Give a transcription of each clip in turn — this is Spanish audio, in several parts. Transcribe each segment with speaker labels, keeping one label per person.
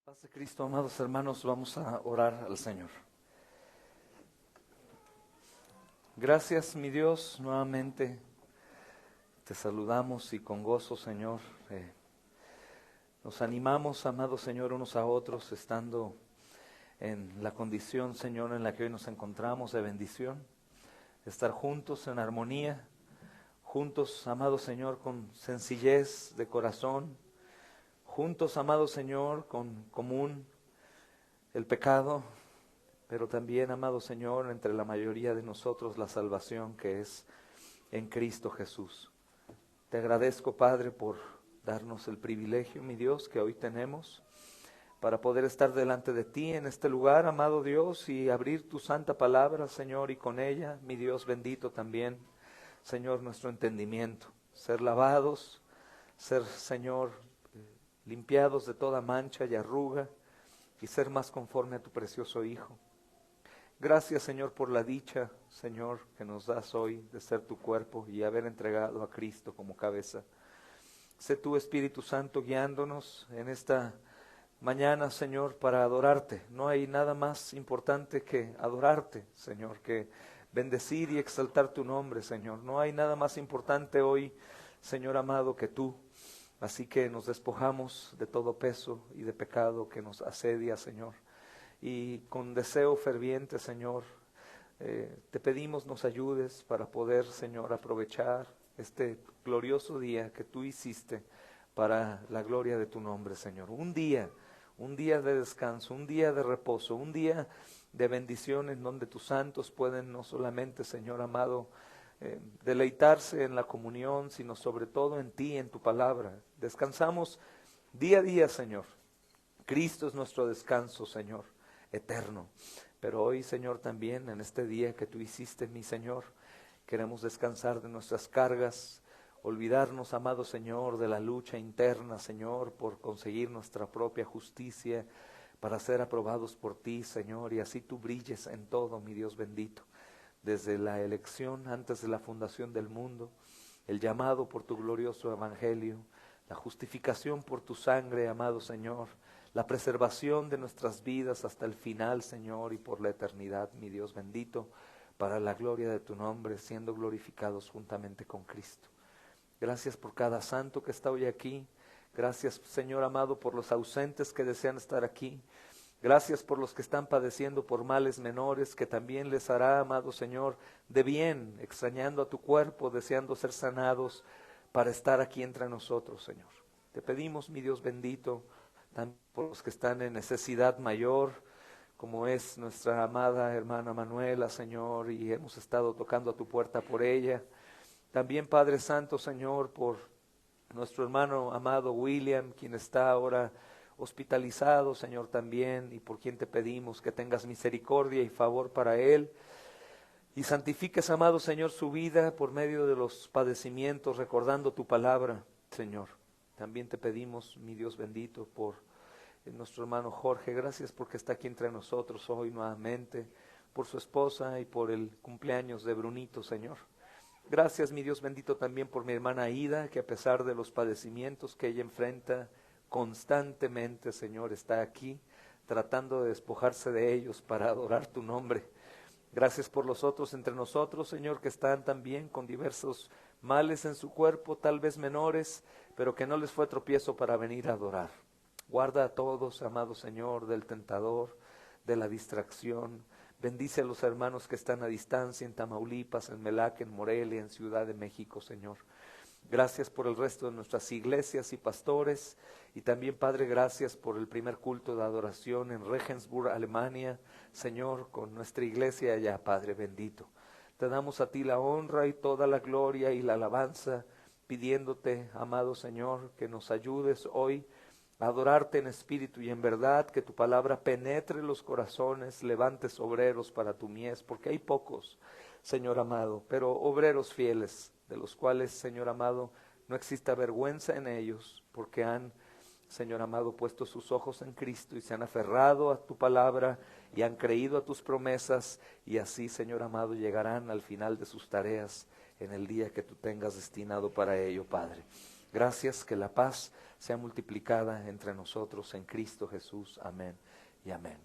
Speaker 1: Paz de Cristo, amados hermanos, vamos a orar al Señor. Gracias, mi Dios, nuevamente te saludamos y con gozo, Señor, nos animamos, amado Señor, unos a otros, estando en la condición, Señor, en la que hoy nos encontramos de bendición, estar juntos en armonía, juntos, amado Señor, con sencillez de corazón, juntos, amado Señor, con común el pecado, pero también, amado Señor, entre la mayoría de nosotros la salvación que es en Cristo Jesús. Te agradezco, Padre, por darnos el privilegio, mi Dios, que hoy tenemos para poder estar delante de ti en este lugar, amado Dios, y abrir tu santa palabra, Señor, y con ella, mi Dios bendito también, Señor, nuestro entendimiento, ser lavados, ser, Señor, limpiados de toda mancha y arruga, y ser más conforme a tu precioso Hijo. Gracias, Señor, por la dicha, Señor, que nos das hoy de ser tu cuerpo y haber entregado a Cristo como cabeza. Sé tu Espíritu Santo guiándonos en esta mañana, Señor, para adorarte. No hay nada más importante que adorarte, Señor, que bendecir y exaltar tu nombre, Señor. No hay nada más importante hoy, Señor amado, que tú. Así que nos despojamos de todo peso y de pecado que nos asedia, Señor. Y con deseo ferviente, Señor, te pedimos nos ayudes para poder, Señor, aprovechar este glorioso día que tú hiciste para la gloria de tu nombre, Señor. Un día de descanso, un día de reposo, un día de bendición en donde tus santos pueden no solamente, Señor amado, deleitarse en la comunión, sino sobre todo en ti, en tu palabra. Descansamos día a día, Señor. Cristo es nuestro descanso, Señor, eterno. Pero hoy, Señor, también en este día que tú hiciste, mi Señor, queremos descansar de nuestras cargas, olvidarnos, amado Señor, de la lucha interna, Señor, por conseguir nuestra propia justicia, para ser aprobados por ti, Señor, y así tú brilles en todo, mi Dios bendito. Desde la elección antes de la fundación del mundo, el llamado por tu glorioso evangelio, la justificación por tu sangre, amado Señor, la preservación de nuestras vidas hasta el final, Señor, y por la eternidad, mi Dios bendito, para la gloria de tu nombre, siendo glorificados juntamente con Cristo. Gracias por cada santo que está hoy aquí. Gracias, Señor amado, por los ausentes que desean estar aquí. Gracias por los que están padeciendo por males menores, que también les hará, amado Señor, de bien, extrañando a tu cuerpo, deseando ser sanados para estar aquí entre nosotros, Señor. Te pedimos, mi Dios bendito, también por los que están en necesidad mayor, como es nuestra amada hermana Manuela, Señor, y hemos estado tocando a tu puerta por ella. También, Padre Santo, Señor, por nuestro hermano amado William, quien está ahora hospitalizado, Señor, también, y por quien te pedimos que tengas misericordia y favor para él, y santifiques, amado Señor, su vida por medio de los padecimientos, recordando tu palabra, Señor. También te pedimos, mi Dios bendito, por nuestro hermano Jorge, gracias porque está aquí entre nosotros hoy nuevamente, por su esposa y por el cumpleaños de Brunito, Señor. Gracias, mi Dios bendito, también por mi hermana Ida, que a pesar de los padecimientos que ella enfrenta constantemente, Señor, está aquí tratando de despojarse de ellos para adorar tu nombre. Gracias por los otros entre nosotros, Señor, que están también con diversos males en su cuerpo, tal vez menores, pero que no les fue tropiezo para venir a adorar. Guarda a todos, amado Señor, del tentador, de la distracción. Bendice a los hermanos que están a distancia en Tamaulipas, en Melaque, en Morelia, en Ciudad de México, Señor. Gracias por el resto de nuestras iglesias y pastores. Y también, Padre, gracias por el primer culto de adoración en Regensburg, Alemania. Señor, con nuestra iglesia allá, Padre bendito. Te damos a ti la honra y toda la gloria y la alabanza, pidiéndote, amado Señor, que nos ayudes hoy a adorarte en espíritu y en verdad, que tu palabra penetre los corazones, levantes obreros para tu mies, porque hay pocos, Señor amado, pero obreros fieles, de los cuales, Señor amado, no exista vergüenza en ellos, porque han, Señor amado, puesto sus ojos en Cristo y se han aferrado a tu palabra y han creído a tus promesas, y así, Señor amado, llegarán al final de sus tareas en el día que tú tengas destinado para ello, Padre. Gracias, que la paz sea multiplicada entre nosotros en Cristo Jesús. Amén y amén.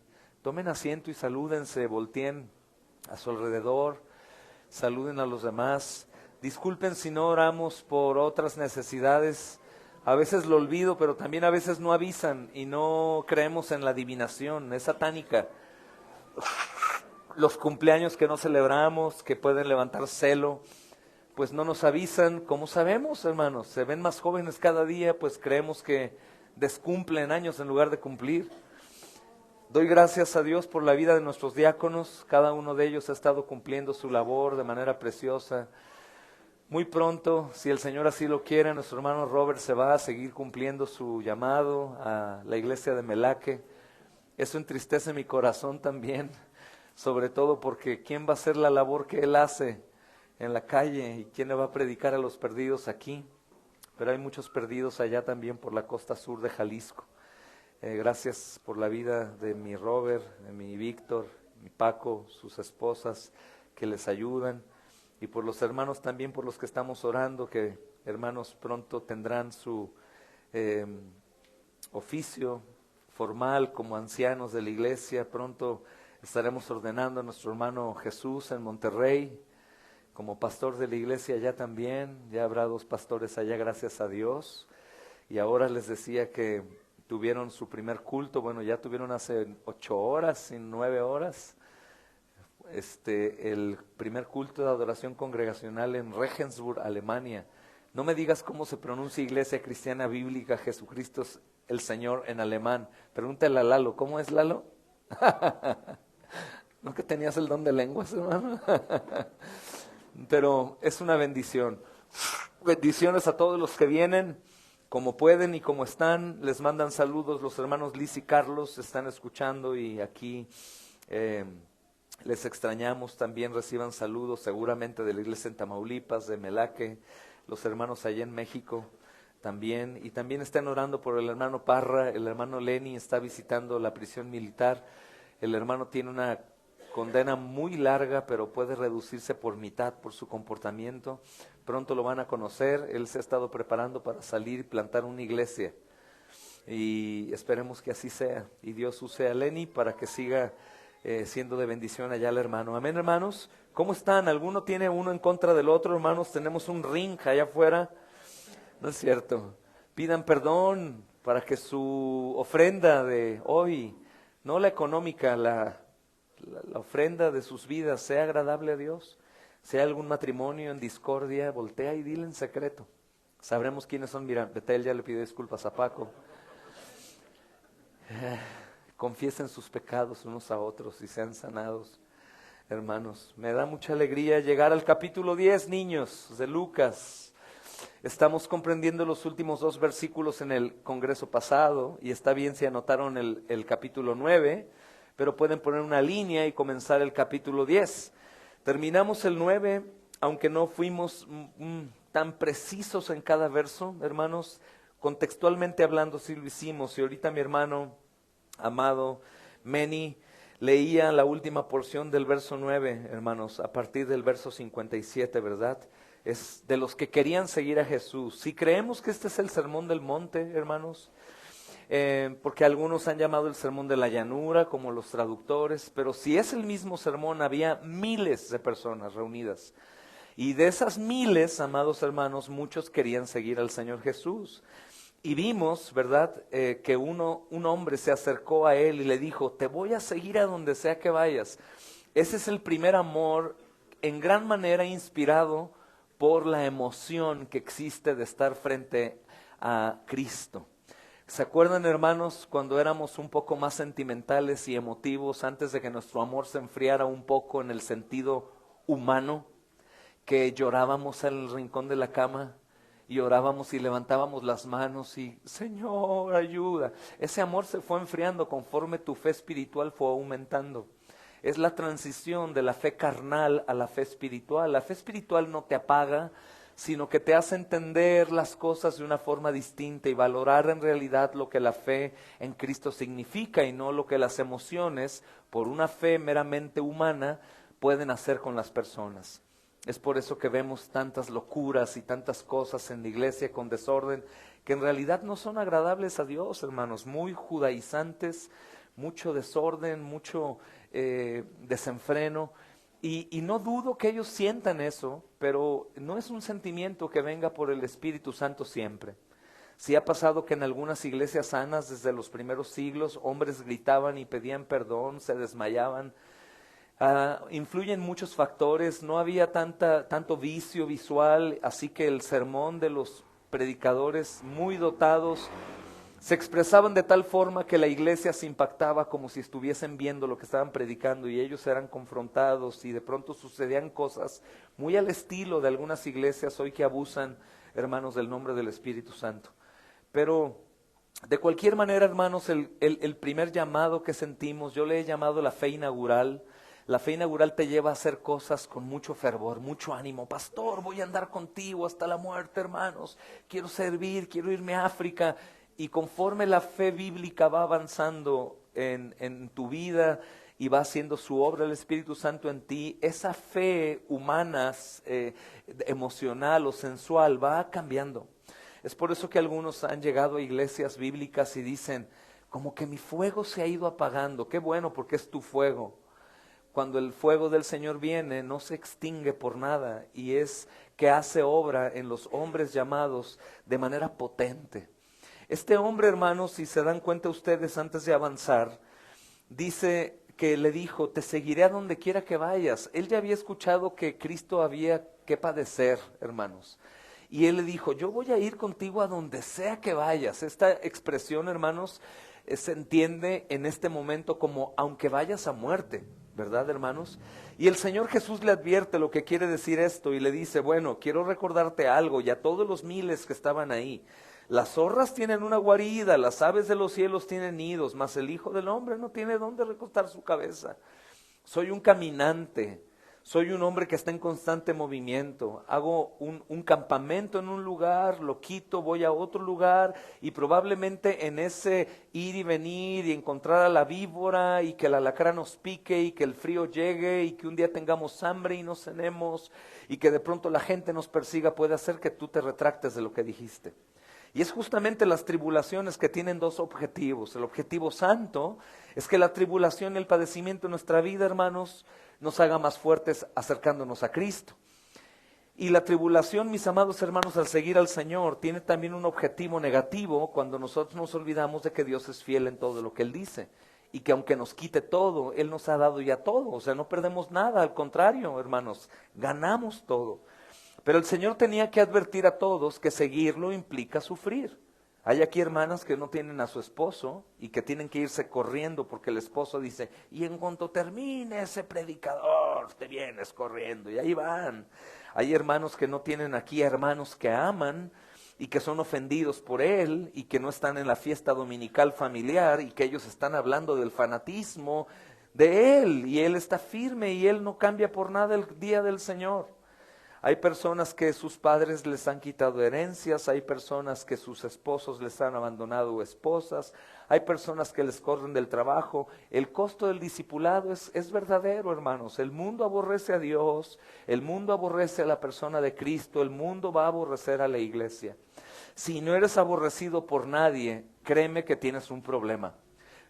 Speaker 1: Tomen asiento y salúdense, volteen a su alrededor, saluden a los demás. Disculpen si no oramos por otras necesidades. A veces lo olvido, pero también a veces no avisan y no creemos en la adivinación, es satánica. Los cumpleaños que no celebramos, que pueden levantar celo, pues no nos avisan. ¿Cómo sabemos, hermanos? Se ven más jóvenes cada día, pues creemos que descumplen años en lugar de cumplir. Doy gracias a Dios por la vida de nuestros diáconos. Cada uno de ellos ha estado cumpliendo su labor de manera preciosa. Muy pronto, si el Señor así lo quiere, nuestro hermano Robert se va a seguir cumpliendo su llamado a la iglesia de Melaque. Eso entristece mi corazón también, sobre todo porque ¿quién va a hacer la labor que él hace en la calle y quién le va a predicar a los perdidos aquí? Pero hay muchos perdidos allá también por la costa sur de Jalisco. Gracias por la vida de mi Robert, de mi Víctor, mi Paco, sus esposas que les ayudan. Y por los hermanos también por los que estamos orando, que hermanos pronto tendrán su oficio formal como ancianos de la iglesia. Pronto estaremos ordenando a nuestro hermano Jesús en Monterrey como pastor de la iglesia allá también. Ya habrá 2 pastores allá, gracias a Dios. Y ahora les decía que tuvieron su primer culto, bueno, ya tuvieron hace 8 horas, 9 horas. El primer culto de adoración congregacional en Regensburg, Alemania. No me digas cómo se pronuncia Iglesia Cristiana Bíblica Jesucristo es el Señor en alemán. Pregúntale a Lalo, ¿cómo es, Lalo? ¿No que tenías el don de lenguas, hermano? Pero es una bendición. Bendiciones a todos los que vienen, como pueden y como están. Les mandan saludos los hermanos Liz y Carlos, están escuchando y aquí les extrañamos. También reciban saludos seguramente de la iglesia en Tamaulipas, de Melaque, los hermanos allá en México también. Y también están orando por el hermano Parra. El hermano Lenny está visitando la prisión militar. El hermano tiene una condena muy larga, pero puede reducirse por mitad por su comportamiento. Pronto lo van a conocer. Él se ha estado preparando para salir y plantar una iglesia. Y esperemos que así sea. Y Dios use a Lenny para que siga siendo de bendición allá al hermano. Amén, hermanos. ¿Cómo están? ¿Alguno tiene uno en contra del otro, hermanos? Tenemos un ring allá afuera. No es cierto. Pidan perdón para que su ofrenda de hoy, no la económica, la ofrenda de sus vidas sea agradable a Dios. Si hay algún matrimonio en discordia, voltea y dile en secreto. Sabremos quiénes son. Mira, Betel ya le pidió disculpas a Paco. Confiesen sus pecados unos a otros y sean sanados, hermanos. Me da mucha alegría llegar al capítulo 10, niños, de Lucas. Estamos comprendiendo los últimos 2 versículos en el congreso pasado, y está bien si anotaron el capítulo 9, pero pueden poner una línea y comenzar el capítulo 10. Terminamos el 9, aunque no fuimos tan precisos en cada verso, hermanos. Contextualmente hablando sí lo hicimos, y ahorita mi hermano amado Meni leía la última porción del verso 9, hermanos, a partir del verso 57, ¿verdad? Es de los que querían seguir a Jesús. Si creemos que este es el sermón del monte, hermanos, porque algunos han llamado el sermón de la llanura, como los traductores, pero si es el mismo sermón, había miles de personas reunidas. Y de esas miles, amados hermanos, muchos querían seguir al Señor Jesús. Y vimos, ¿verdad?, que un hombre se acercó a él y le dijo, te voy a seguir a donde sea que vayas. Ese es el primer amor, en gran manera inspirado por la emoción que existe de estar frente a Cristo. ¿Se acuerdan, hermanos, cuando éramos un poco más sentimentales y emotivos, antes de que nuestro amor se enfriara un poco en el sentido humano, que llorábamos en el rincón de la cama? Y orábamos y levantábamos las manos y, Señor, ayuda. Ese amor se fue enfriando conforme tu fe espiritual fue aumentando. Es la transición de la fe carnal a la fe espiritual. La fe espiritual no te apaga, sino que te hace entender las cosas de una forma distinta y valorar en realidad lo que la fe en Cristo significa y no lo que las emociones, por una fe meramente humana, pueden hacer con las personas. Es por eso que vemos tantas locuras y tantas cosas en la iglesia con desorden, que en realidad no son agradables a Dios, hermanos, muy judaizantes, mucho desorden, mucho desenfreno. Y no dudo que ellos sientan eso, pero no es un sentimiento que venga por el Espíritu Santo siempre. Sí ha pasado que en algunas iglesias sanas desde los primeros siglos hombres gritaban y pedían perdón, se desmayaban. Influyen muchos factores, no había tanto vicio visual, así que el sermón de los predicadores muy dotados se expresaban de tal forma que la iglesia se impactaba como si estuviesen viendo lo que estaban predicando y ellos eran confrontados y de pronto sucedían cosas muy al estilo de algunas iglesias hoy que abusan, hermanos, del nombre del Espíritu Santo. Pero de cualquier manera, hermanos, el primer llamado que sentimos, yo le he llamado la fe inaugural. La fe inaugural te lleva a hacer cosas con mucho fervor, mucho ánimo. Pastor, voy a andar contigo hasta la muerte, hermanos. Quiero servir, quiero irme a África. Y conforme la fe bíblica va avanzando en tu vida y va haciendo su obra el Espíritu Santo en ti, esa fe humana, emocional o sensual va cambiando. Es por eso que algunos han llegado a iglesias bíblicas y dicen, como que mi fuego se ha ido apagando. Qué bueno, porque es tu fuego. Cuando el fuego del Señor viene, no se extingue por nada y es que hace obra en los hombres llamados de manera potente. Este hombre, hermanos, si se dan cuenta ustedes antes de avanzar, dice que le dijo, te seguiré a donde quiera que vayas. Él ya había escuchado que Cristo había que padecer, hermanos. Y él le dijo, yo voy a ir contigo a donde sea que vayas. Esta expresión, hermanos, se entiende en este momento como aunque vayas a muerte, ¿verdad, hermanos? Y el Señor Jesús le advierte lo que quiere decir esto y le dice, bueno, quiero recordarte algo y a todos los miles que estaban ahí. Las zorras tienen una guarida, las aves de los cielos tienen nidos, mas el Hijo del Hombre no tiene dónde recostar su cabeza. Soy un caminante, soy un hombre que está en constante movimiento. Hago un campamento en un lugar, lo quito, voy a otro lugar y probablemente en ese ir y venir y encontrar a la víbora y que el alacrán nos pique y que el frío llegue y que un día tengamos hambre y no cenemos y que de pronto la gente nos persiga puede hacer que tú te retractes de lo que dijiste. Y es justamente las tribulaciones que tienen dos objetivos. El objetivo santo es que la tribulación y el padecimiento en nuestra vida, hermanos, nos haga más fuertes acercándonos a Cristo. Y la tribulación, mis amados hermanos, al seguir al Señor, tiene también un objetivo negativo cuando nosotros nos olvidamos de que Dios es fiel en todo lo que Él dice. Y que aunque nos quite todo, Él nos ha dado ya todo. O sea, no perdemos nada, al contrario, hermanos, ganamos todo. Pero el Señor tenía que advertir a todos que seguirlo implica sufrir. Hay aquí hermanas que no tienen a su esposo y que tienen que irse corriendo porque el esposo dice, y en cuanto termine ese predicador, te vienes corriendo, y ahí van. Hay hermanos que no tienen aquí hermanos que aman y que son ofendidos por él y que no están en la fiesta dominical familiar y que ellos están hablando del fanatismo de él y él está firme y él no cambia por nada el día del Señor. Hay personas que sus padres les han quitado herencias, hay personas que sus esposos les han abandonado o esposas, hay personas que les corren del trabajo. El costo del discipulado es verdadero, hermanos. El mundo aborrece a Dios, el mundo aborrece a la persona de Cristo, el mundo va a aborrecer a la iglesia. Si no eres aborrecido por nadie, créeme que tienes un problema.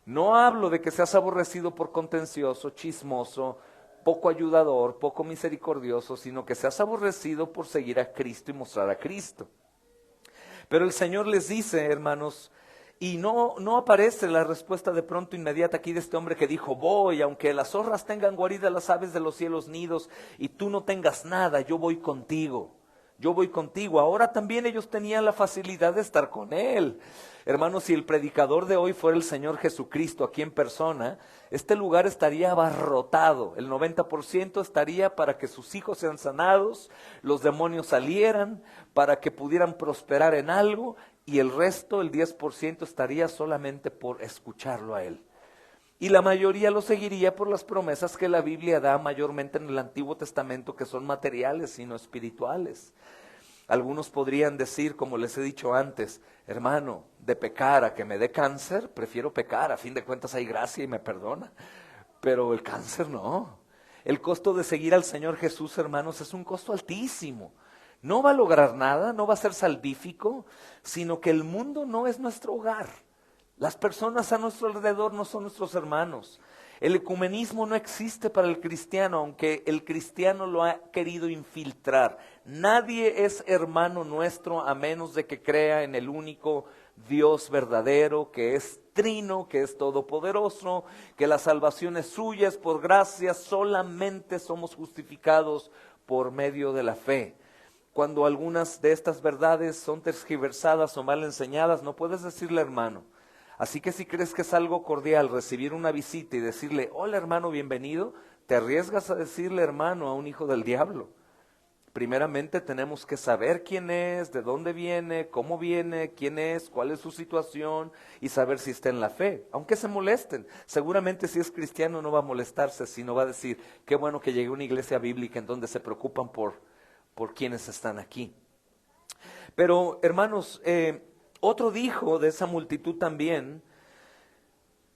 Speaker 1: No hablo de que seas aborrecido por contencioso, chismoso, poco ayudador, poco misericordioso, sino que seas aborrecido por seguir a Cristo y mostrar a Cristo. Pero el Señor les dice, hermanos, y no aparece la respuesta de pronto inmediata aquí de este hombre que dijo, voy, aunque las zorras tengan guarida, las aves de los cielos nidos, y tú no tengas nada, yo voy contigo. Yo voy contigo. Ahora también ellos tenían la facilidad de estar con Él. Hermanos, si el predicador de hoy fuera el Señor Jesucristo aquí en persona, este lugar estaría abarrotado. El 90% estaría para que sus hijos sean sanados, los demonios salieran, para que pudieran prosperar en algo, y el resto, el 10%, estaría solamente por escucharlo a Él. Y la mayoría lo seguiría por las promesas que la Biblia da mayormente en el Antiguo Testamento, que son materiales y no espirituales. Algunos podrían decir, como les he dicho antes, hermano, de pecar a que me dé cáncer, prefiero pecar, a fin de cuentas hay gracia y me perdona. Pero el cáncer no. El costo de seguir al Señor Jesús, hermanos, es un costo altísimo. No va a lograr nada, no va a ser salvífico, sino que el mundo no es nuestro hogar. Las personas a nuestro alrededor no son nuestros hermanos. El ecumenismo no existe para el cristiano, aunque el cristiano lo ha querido infiltrar. Nadie es hermano nuestro a menos de que crea en el único Dios verdadero, que es trino, que es todopoderoso, que la salvación es suya, es por gracia, solamente somos justificados por medio de la fe. Cuando algunas de estas verdades son tergiversadas o mal enseñadas, no puedes decirle hermano. Así que si crees que es algo cordial recibir una visita y decirle, hola hermano, bienvenido, te arriesgas a decirle hermano a un hijo del diablo. Primeramente tenemos que saber quién es, de dónde viene, cómo viene, quién es, cuál es su situación y saber si está en la fe. Aunque se molesten, seguramente si es cristiano no va a molestarse, sino va a decir, qué bueno que llegué a una iglesia bíblica en donde se preocupan por quienes están aquí. Pero hermanos, otro dijo de esa multitud también,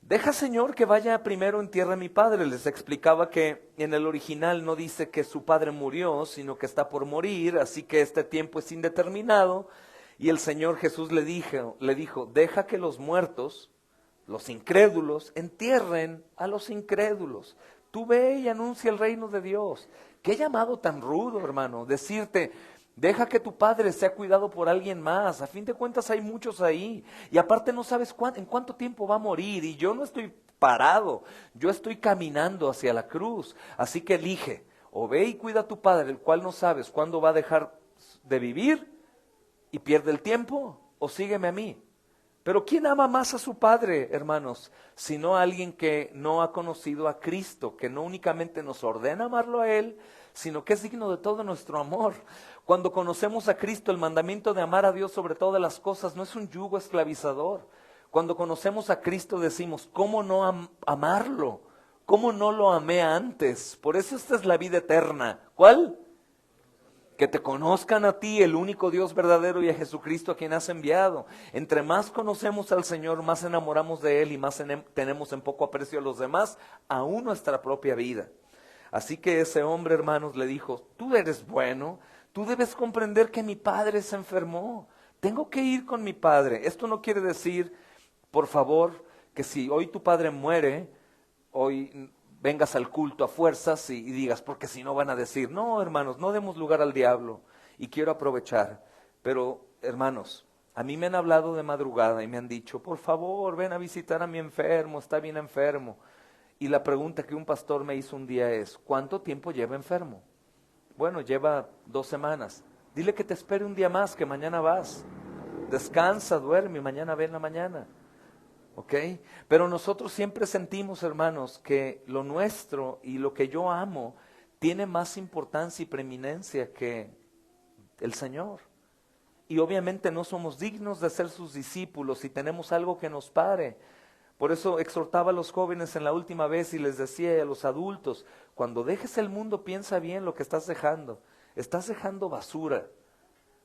Speaker 1: deja Señor que vaya primero en tierra mi padre. Les explicaba que en el original no dice que su padre murió, sino que está por morir, así que este tiempo es indeterminado. Y el Señor Jesús le dijo, deja que los muertos, los incrédulos, entierren a los incrédulos. Tú ve y anuncia el reino de Dios. Qué llamado tan rudo, hermano, decirte, deja que tu padre sea cuidado por alguien más. A fin de cuentas hay muchos ahí. Y aparte no sabes en cuánto tiempo va a morir. Y yo no estoy parado, yo estoy caminando hacia la cruz. Así que elige, o ve y cuida a tu padre, el cual no sabes cuándo va a dejar de vivir y pierde el tiempo, o sígueme a mí. Pero ¿quién ama más a su padre, hermanos, sino a alguien que no ha conocido a Cristo, que no únicamente nos ordena amarlo a Él, sino que es digno de todo nuestro amor? Cuando conocemos a Cristo, el mandamiento de amar a Dios sobre todas las cosas no es un yugo esclavizador. Cuando conocemos a Cristo decimos, ¿cómo no amarlo? ¿Cómo no lo amé antes? Por eso esta es la vida eterna. ¿Cuál? Que te conozcan a ti, el único Dios verdadero, y a Jesucristo a quien has enviado. Entre más conocemos al Señor, más enamoramos de Él y más tenemos en poco aprecio a los demás, aún nuestra propia vida. Así que ese hombre, hermanos, le dijo, tú eres bueno, tú debes comprender que mi padre se enfermó, tengo que ir con mi padre. Esto no quiere decir, por favor, que si hoy tu padre muere, hoy vengas al culto a fuerzas y digas, porque si no van a decir, no hermanos, no demos lugar al diablo. Y quiero aprovechar, pero hermanos, a mí me han hablado de madrugada y me han dicho, por favor, ven a visitar a mi enfermo, está bien enfermo. Y la pregunta que un pastor me hizo un día es, ¿cuánto tiempo lleva enfermo? Bueno, lleva 2 semanas. Dile que te espere un día más, que mañana vas. Descansa, duerme, mañana ve en la mañana. ¿Ok? Pero nosotros siempre sentimos, hermanos, que lo nuestro y lo que yo amo tiene más importancia y preeminencia que el Señor. Y obviamente no somos dignos de ser sus discípulos y tenemos algo que nos pare. Por eso exhortaba a los jóvenes en la última vez y les decía a los adultos, cuando dejes el mundo piensa bien lo que estás dejando. Estás dejando basura.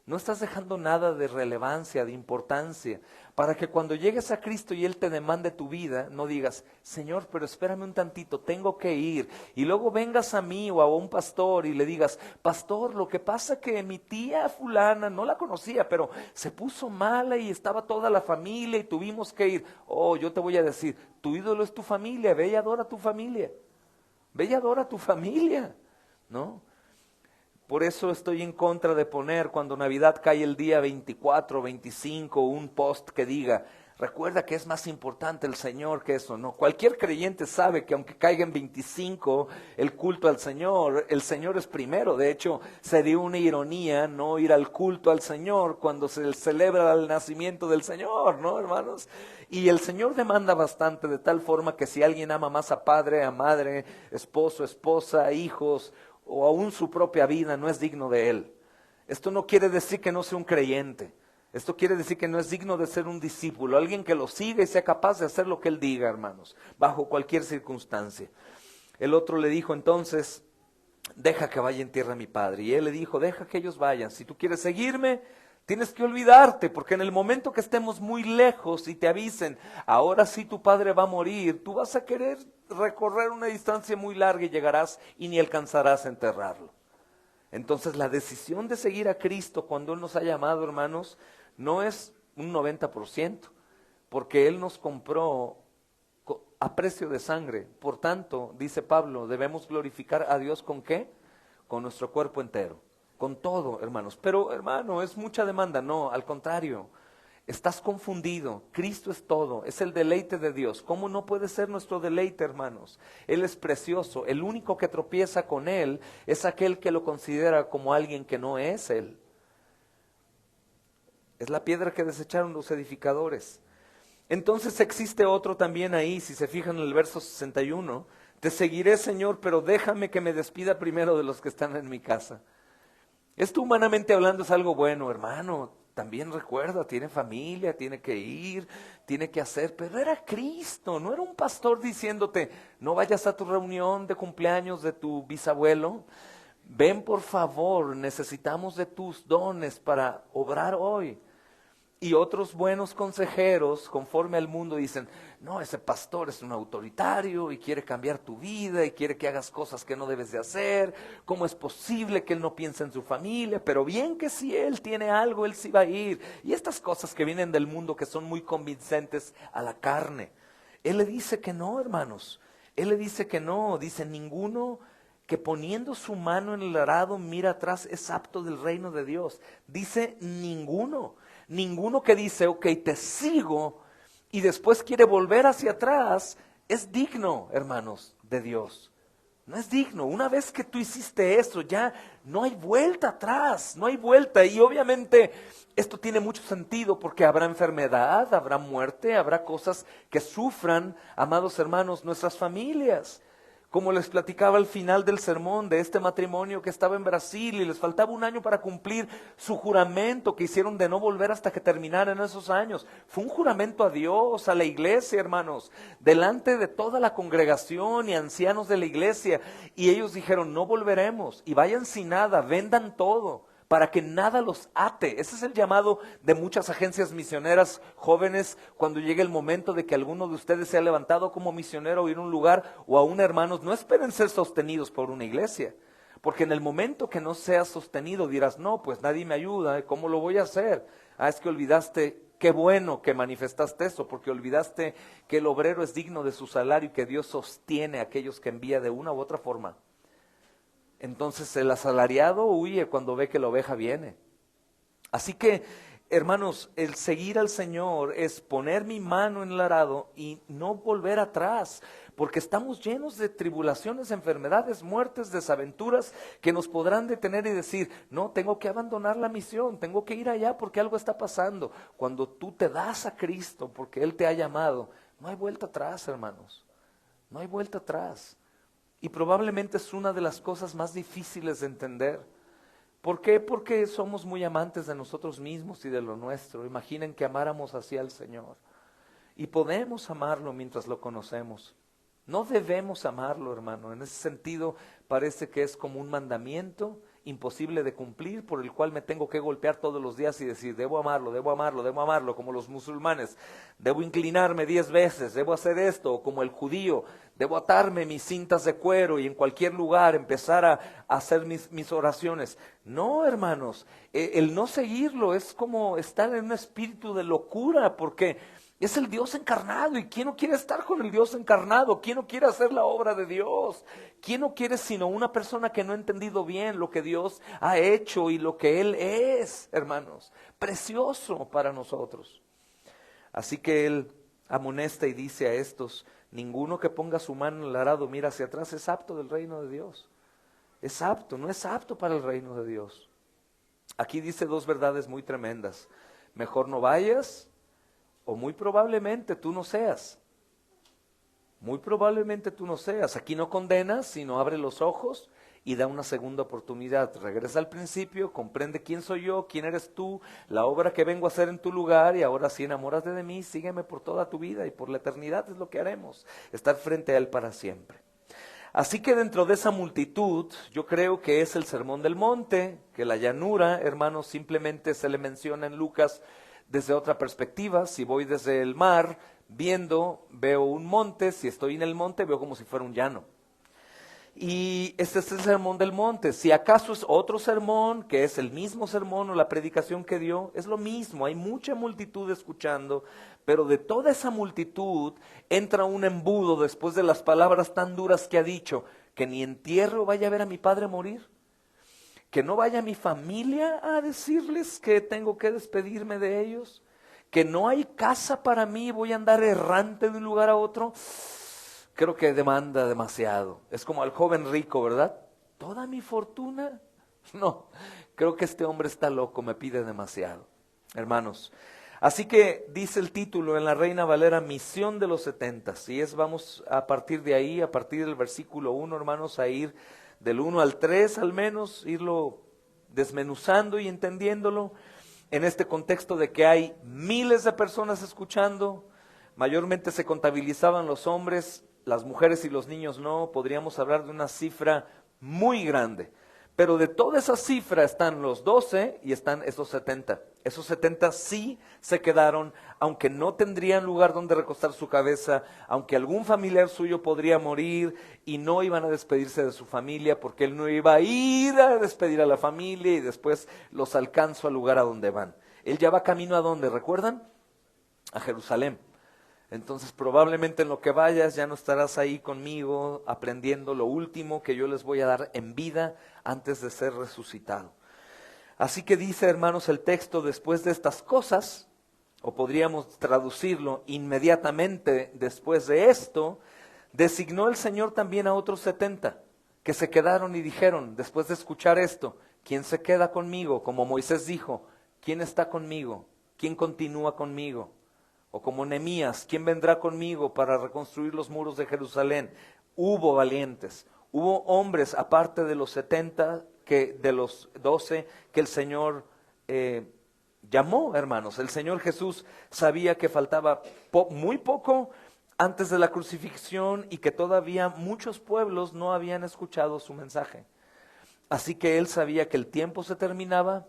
Speaker 1: No estás dejando nada de relevancia, de importancia, para que cuando llegues a Cristo y Él te demande tu vida, no digas, Señor, pero espérame un tantito, tengo que ir. Y luego vengas a mí o a un pastor y le digas, pastor, lo que pasa que mi tía fulana, no la conocía, pero se puso mala y estaba toda la familia y tuvimos que ir. Oh, yo te voy a decir, tu ídolo es tu familia, ve y adora a tu familia. Ve y adora a tu familia, ¿no? Por eso estoy en contra de poner cuando Navidad cae el día 24, 25, un post que diga, recuerda que es más importante el Señor que eso, ¿no? Cualquier creyente sabe que aunque caiga en 25 el culto al Señor, el Señor es primero. De hecho, sería una ironía no ir al culto al Señor cuando se celebra el nacimiento del Señor, ¿no, hermanos? Y el Señor demanda bastante, de tal forma que si alguien ama más a padre, a madre, esposo, esposa, hijos, o aún su propia vida, no es digno de Él. Esto no quiere decir que no sea un creyente. Esto quiere decir que no es digno de ser un discípulo, alguien que lo siga y sea capaz de hacer lo que Él diga, hermanos, bajo cualquier circunstancia. El otro le dijo entonces, deja que vaya en tierra mi padre. Y Él le dijo, deja que ellos vayan. Si tú quieres seguirme, Tienes que olvidarte, porque en el momento que estemos muy lejos y te avisen, ahora sí tu padre va a morir, tú vas a querer recorrer una distancia muy larga y llegarás y ni alcanzarás a enterrarlo. Entonces la decisión de seguir a Cristo cuando Él nos ha llamado, hermanos, no es un 90%, porque Él nos compró a precio de sangre. Por tanto, dice Pablo, debemos glorificar a Dios ¿con qué? Con nuestro cuerpo entero. Con todo, hermanos. Pero, hermano, es mucha demanda. No, al contrario. Estás confundido. Cristo es todo. Es el deleite de Dios. ¿Cómo no puede ser nuestro deleite, hermanos? Él es precioso. El único que tropieza con Él es aquel que lo considera como alguien que no es Él. Es la piedra que desecharon los edificadores. Entonces existe otro también ahí, si se fijan en el verso 61. Te seguiré, Señor, pero déjame que me despida primero de los que están en mi casa. Esto humanamente hablando es algo bueno, hermano. También recuerda, tiene familia, tiene que ir, tiene que hacer. Pero era Cristo, no era un pastor diciéndote, no vayas a tu reunión de cumpleaños de tu bisabuelo. Ven por favor, necesitamos de tus dones para obrar hoy. Y otros buenos consejeros, conforme al mundo, dicen, no, ese pastor es un autoritario y quiere cambiar tu vida y quiere que hagas cosas que no debes de hacer. ¿Cómo es posible que él no piense en su familia? Pero bien que si él tiene algo, él sí va a ir. Y estas cosas que vienen del mundo que son muy convincentes a la carne. Él le dice que no, hermanos. Él le dice que no. Dice, ninguno que poniendo su mano en el arado mira atrás es apto del reino de Dios. Dice ninguno. Ninguno que dice, ok, te sigo y después quiere volver hacia atrás, es digno, hermanos, de Dios. No es digno. Una vez que tú hiciste eso, ya no hay vuelta atrás, no hay vuelta. Y obviamente esto tiene mucho sentido porque habrá enfermedad, habrá muerte, habrá cosas que sufran, amados hermanos, nuestras familias. Como les platicaba al final del sermón de este matrimonio que estaba en Brasil y les faltaba un año para cumplir su juramento que hicieron de no volver hasta que terminaran esos años. Fue un juramento a Dios, a la iglesia, hermanos, delante de toda la congregación y ancianos de la iglesia. Y ellos dijeron, no volveremos y vayan sin nada, vendan todo, para que nada los ate. Ese es el llamado de muchas agencias misioneras jóvenes cuando llegue el momento de que alguno de ustedes sea levantado como misionero o ir a un lugar o aún hermanos, no esperen ser sostenidos por una iglesia, porque en el momento que no seas sostenido dirás, no, pues nadie me ayuda, ¿cómo lo voy a hacer? Ah, es que olvidaste, qué bueno que manifestaste eso, porque olvidaste que el obrero es digno de su salario y que Dios sostiene a aquellos que envía de una u otra forma. Entonces el asalariado huye cuando ve que la oveja viene. Así que, hermanos, el seguir al Señor es poner mi mano en el arado y no volver atrás, porque estamos llenos de tribulaciones, enfermedades, muertes, desaventuras que nos podrán detener y decir, no, tengo que abandonar la misión, tengo que ir allá porque algo está pasando. Cuando tú te das a Cristo porque Él te ha llamado, no hay vuelta atrás, hermanos, no hay vuelta atrás. Y probablemente es una de las cosas más difíciles de entender. ¿Por qué? Porque somos muy amantes de nosotros mismos y de lo nuestro. Imaginen que amáramos así al Señor. Y podemos amarlo mientras lo conocemos. No debemos amarlo, hermano. En ese sentido parece que es como un mandamiento imposible de cumplir, por el cual me tengo que golpear todos los días y decir, debo amarlo, debo amarlo, debo amarlo, como los musulmanes, debo inclinarme 10 veces, debo hacer esto, o como el judío, debo atarme mis cintas de cuero y en cualquier lugar empezar a hacer mis oraciones. No, hermanos, el no seguirlo es como estar en un espíritu de locura, porque es el Dios encarnado, y ¿quién no quiere estar con el Dios encarnado? ¿Quién no quiere hacer la obra de Dios? ¿Quién no quiere sino una persona que no ha entendido bien lo que Dios ha hecho y lo que Él es, hermanos? Precioso para nosotros. Así que Él amonesta y dice a estos, ninguno que ponga su mano en el arado mira hacia atrás es apto del reino de Dios. Es apto, no es apto para el reino de Dios. Aquí dice dos verdades muy tremendas. Mejor no vayas, o muy probablemente tú no seas. Muy probablemente tú no seas. Aquí no condenas, sino abre los ojos y da una segunda oportunidad. Regresa al principio, comprende quién soy yo, quién eres tú, la obra que vengo a hacer en tu lugar, y ahora sí enamórate de mí, sígueme por toda tu vida y por la eternidad es lo que haremos. Estar frente a Él para siempre. Así que dentro de esa multitud, yo creo que es el Sermón del Monte, que la llanura, hermanos, simplemente se le menciona en Lucas desde otra perspectiva. Si voy desde el mar, veo un monte, si estoy en el monte, veo como si fuera un llano. Y este es el Sermón del Monte. Si acaso es otro sermón, que es el mismo sermón o la predicación que dio, es lo mismo, hay mucha multitud escuchando, pero de toda esa multitud entra un embudo después de las palabras tan duras que ha dicho, que ni entierro vaya a ver a mi padre morir, que no vaya mi familia a decirles que tengo que despedirme de ellos, que no hay casa para mí, voy a andar errante de un lugar a otro. Creo que demanda demasiado. Es como al joven rico, ¿verdad? ¿Toda mi fortuna? No, creo que este hombre está loco, me pide demasiado. Hermanos, así que dice el título en la Reina Valera, Misión de los 70. Y vamos a partir de ahí, a partir del versículo 1, hermanos, a ir del 1 al 3 al menos, irlo desmenuzando y entendiéndolo en este contexto de que hay miles de personas escuchando. Mayormente se contabilizaban los hombres, las mujeres y los niños no. Podríamos hablar de una cifra muy grande. Pero de toda esa cifra están los 12 y están esos 70. Esos 70 sí se quedaron, aunque no tendrían lugar donde recostar su cabeza, aunque algún familiar suyo podría morir y no iban a despedirse de su familia, porque él no iba a ir a despedir a la familia y después los alcanzo al lugar a donde van. Él ya va camino a ¿dónde? ¿Recuerdan? A Jerusalén. Entonces probablemente en lo que vayas ya no estarás ahí conmigo aprendiendo lo último que yo les voy a dar en vida antes de ser resucitado. Así que dice, hermanos, el texto, después de estas cosas, o podríamos traducirlo, inmediatamente después de esto, designó el Señor también a otros 70, que se quedaron y dijeron, después de escuchar esto, ¿quién se queda conmigo? Como Moisés dijo, ¿quién está conmigo? ¿Quién continúa conmigo? O como Nehemías, ¿quién vendrá conmigo para reconstruir los muros de Jerusalén? Hubo valientes, hubo hombres aparte de los 70, de los 12 que el Señor llamó, hermanos. El Señor Jesús sabía que faltaba muy poco antes de la crucifixión y que todavía muchos pueblos no habían escuchado su mensaje. Así que Él sabía que el tiempo se terminaba.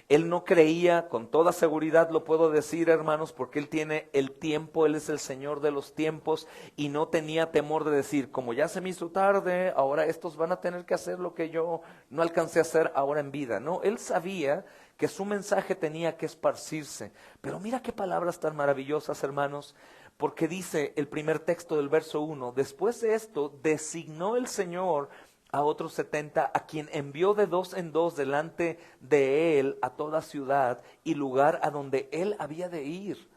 Speaker 1: Él no creía, con toda seguridad lo puedo decir, hermanos, porque Él tiene el tiempo, Él es el Señor de los tiempos, y no tenía temor de decir, como ya se me hizo tarde, ahora estos van a tener que hacer lo que yo no alcancé a hacer ahora en vida. No, Él sabía que su mensaje tenía que esparcirse. Pero mira qué palabras tan maravillosas, hermanos, porque dice el primer texto del verso 1, después de esto designó el Señor a otros 70, a quien envió de 2 en 2 delante de él a toda ciudad y lugar a donde él había de ir.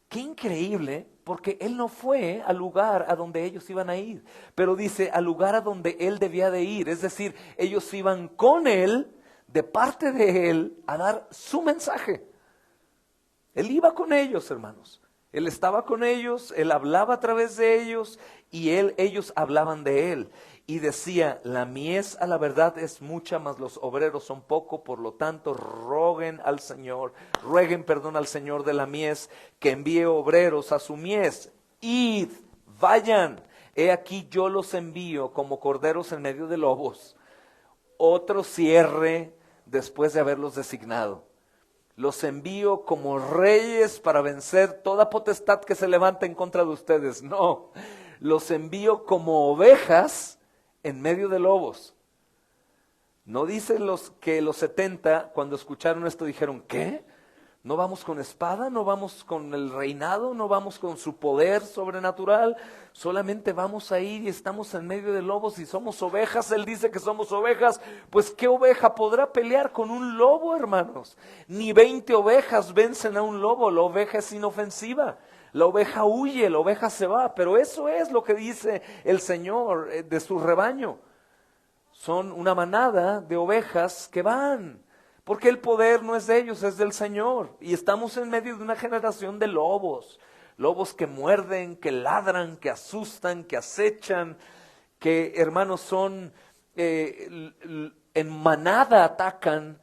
Speaker 1: Qué increíble, porque él no fue al lugar a donde ellos iban a ir, pero dice al lugar a donde él debía de ir, es decir, ellos iban con él, de parte de él, a dar su mensaje. Él iba con ellos, hermanos. Él estaba con ellos, él hablaba a través de ellos y ellos hablaban de él. Y decía, la mies a la verdad es mucha, mas los obreros son poco, por lo tanto rueguen al Señor de la mies, que envíe obreros a su mies. Id, vayan, he aquí yo los envío como corderos en medio de lobos. Otro cierre después de haberlos designado. Los envío como reyes para vencer toda potestad que se levanta en contra de ustedes. No, los envío como ovejas en medio de lobos. No dicen que los 70 cuando escucharon esto dijeron, ¿qué? ¿No vamos con espada? ¿No vamos con el reinado? ¿No vamos con su poder sobrenatural? Solamente vamos a ir y estamos en medio de lobos y somos ovejas. Él dice que somos ovejas. Pues ¿qué oveja podrá pelear con un lobo, hermanos? Ni 20 ovejas vencen a un lobo. La oveja es inofensiva. La oveja huye, la oveja se va. Pero eso es lo que dice el Señor de su rebaño. Son una manada de ovejas que van. Porque el poder no es de ellos, es del Señor. Y estamos en medio de una generación de lobos. Lobos que muerden, que ladran, que asustan, que acechan. Que, hermanos, son en manada atacan.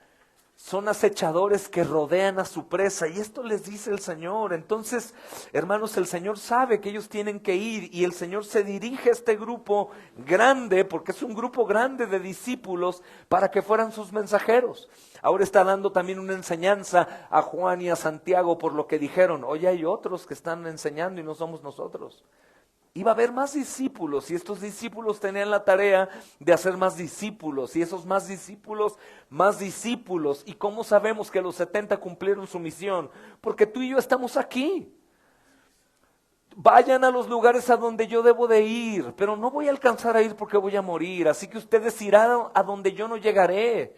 Speaker 1: Son acechadores que rodean a su presa, y esto les dice el Señor. Entonces, hermanos, el Señor sabe que ellos tienen que ir, y el Señor se dirige a este grupo grande, porque es un grupo grande de discípulos, para que fueran sus mensajeros. Ahora está dando también una enseñanza a Juan y a Santiago por lo que dijeron: oye, hay otros que están enseñando y no somos nosotros. Iba a haber más discípulos, y estos discípulos tenían la tarea de hacer más discípulos, y esos más discípulos. ¿Y cómo sabemos que los 70 cumplieron su misión? Porque tú y yo estamos aquí. Vayan a los lugares a donde yo debo de ir, pero no voy a alcanzar a ir porque voy a morir, así que ustedes irán a donde yo no llegaré.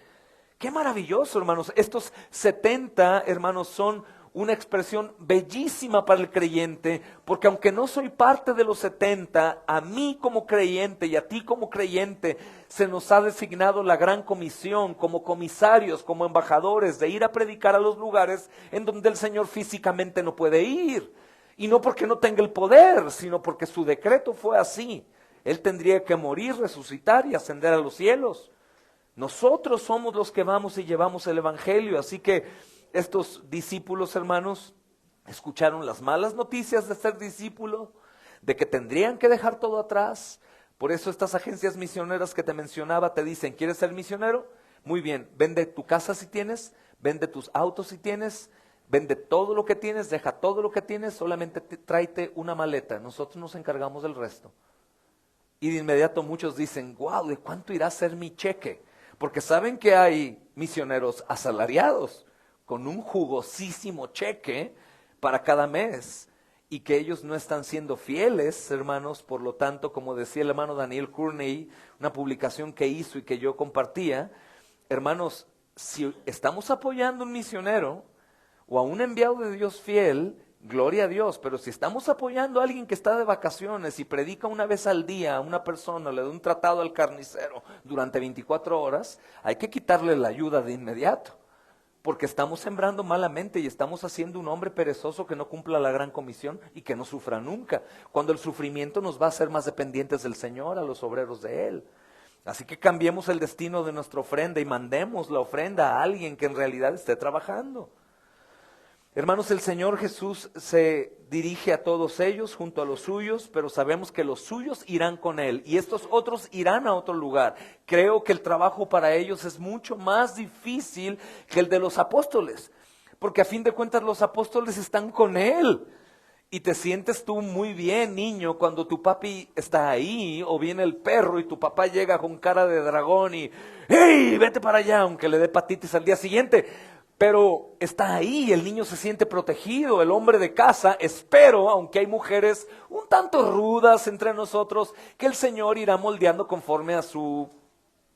Speaker 1: Qué maravilloso, hermanos. Estos 70, hermanos, son una expresión bellísima para el creyente, porque aunque no soy parte de los 70, a mí como creyente y a ti como creyente se nos ha designado la gran comisión como comisarios, como embajadores, de ir a predicar a los lugares en donde el Señor físicamente no puede ir. Y no porque no tenga el poder, sino porque su decreto fue así. Él tendría que morir, resucitar y ascender a los cielos. Nosotros somos los que vamos y llevamos el evangelio, así que estos discípulos, hermanos, escucharon las malas noticias de ser discípulo, de que tendrían que dejar todo atrás. Por eso estas agencias misioneras que te mencionaba te dicen: ¿quieres ser misionero? Muy bien, vende tu casa si tienes, vende tus autos si tienes, vende todo lo que tienes, deja todo lo que tienes, solamente tráete una maleta, nosotros nos encargamos del resto. Y de inmediato muchos dicen: wow, ¿de cuánto irá a ser mi cheque? Porque saben que hay misioneros asalariados con un jugosísimo cheque para cada mes, y que ellos no están siendo fieles, hermanos. Por lo tanto, como decía el hermano Daniel Courtney, una publicación que hizo y que yo compartía, hermanos, si estamos apoyando a un misionero o a un enviado de Dios fiel, gloria a Dios, pero si estamos apoyando a alguien que está de vacaciones y predica una vez al día a una persona, le da un tratado al carnicero durante 24 horas, hay que quitarle la ayuda de inmediato. Porque estamos sembrando malamente y estamos haciendo un hombre perezoso que no cumpla la gran comisión y que no sufra nunca, cuando el sufrimiento nos va a hacer más dependientes del Señor, a los obreros de Él. Así que cambiemos el destino de nuestra ofrenda y mandemos la ofrenda a alguien que en realidad esté trabajando. Hermanos, el Señor Jesús se dirige a todos ellos junto a los suyos, pero sabemos que los suyos irán con Él y estos otros irán a otro lugar. Creo que el trabajo para ellos es mucho más difícil que el de los apóstoles, porque a fin de cuentas los apóstoles están con Él. Y te sientes tú muy bien, niño, cuando tu papi está ahí, o viene el perro y tu papá llega con cara de dragón y ¡hey, vete para allá!, aunque le dé hepatitis al día siguiente. Pero está ahí, el niño se siente protegido, el hombre de casa, espero, aunque hay mujeres un tanto rudas entre nosotros, que el Señor irá moldeando conforme a su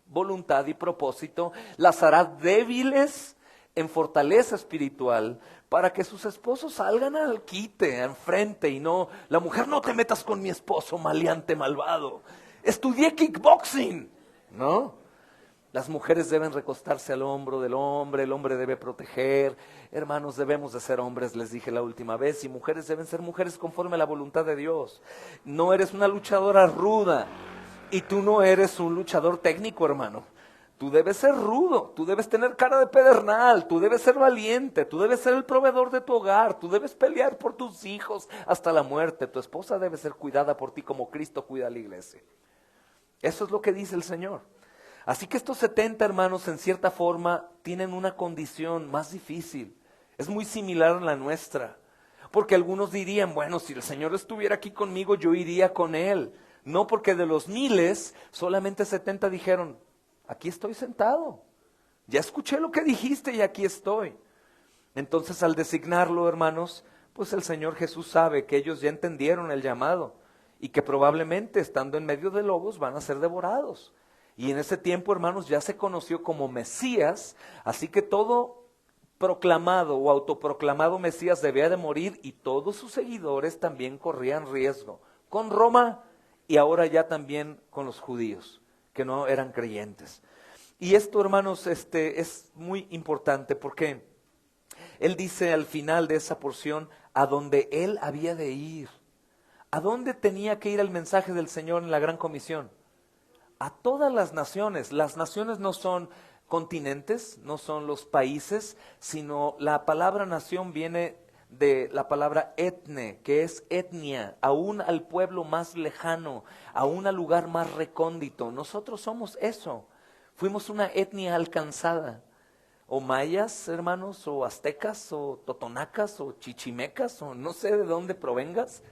Speaker 1: voluntad y propósito, las hará débiles en fortaleza espiritual, para que sus esposos salgan al quite, enfrente, y no, la mujer: no te metas con mi esposo, maleante malvado, estudié kickboxing, ¿no? Las mujeres deben recostarse al hombro del hombre, el hombre debe proteger. Hermanos, debemos de ser hombres, les dije la última vez, y mujeres deben ser mujeres conforme a la voluntad de Dios. No eres una luchadora ruda, y tú no eres un luchador técnico, hermano. Tú debes ser rudo, tú debes tener cara de pedernal, tú debes ser valiente, tú debes ser el proveedor de tu hogar, tú debes pelear por tus hijos hasta la muerte. Tu esposa debe ser cuidada por ti como Cristo cuida a la iglesia. Eso es lo que dice el Señor. Así que estos 70 hermanos, en cierta forma, tienen una condición más difícil. Es muy similar a la nuestra. Porque algunos dirían: bueno, si el Señor estuviera aquí conmigo, yo iría con Él. No, porque de los miles, solamente 70 dijeron: aquí estoy sentado. Ya escuché lo que dijiste y aquí estoy. Entonces, al designarlo, hermanos, pues el Señor Jesús sabe que ellos ya entendieron el llamado y que probablemente, estando en medio de lobos, van a ser devorados. Y en ese tiempo, hermanos, ya se conoció como Mesías, así que todo proclamado o autoproclamado Mesías debía de morir, y todos sus seguidores también corrían riesgo, con Roma y ahora ya también con los judíos, que no eran creyentes. Y esto, hermanos, es muy importante, porque Él dice al final de esa porción a donde Él había de ir. ¿A dónde tenía que ir el mensaje del Señor en la Gran Comisión? A todas las naciones. Las naciones no son continentes, no son los países, sino la palabra nación viene de la palabra etne, que es etnia, aún al pueblo más lejano, aún al lugar más recóndito. Nosotros somos eso, fuimos una etnia alcanzada. O mayas, hermanos, o aztecas, o totonacas, o chichimecas, o no sé de dónde provengas,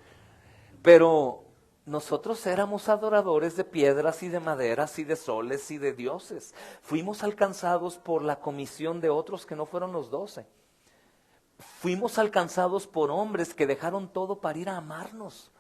Speaker 1: pero nosotros éramos adoradores de piedras y de maderas y de soles y de dioses. Fuimos alcanzados por la comisión de otros que no fueron los 12. Fuimos alcanzados por hombres que dejaron todo para ir a amarnos.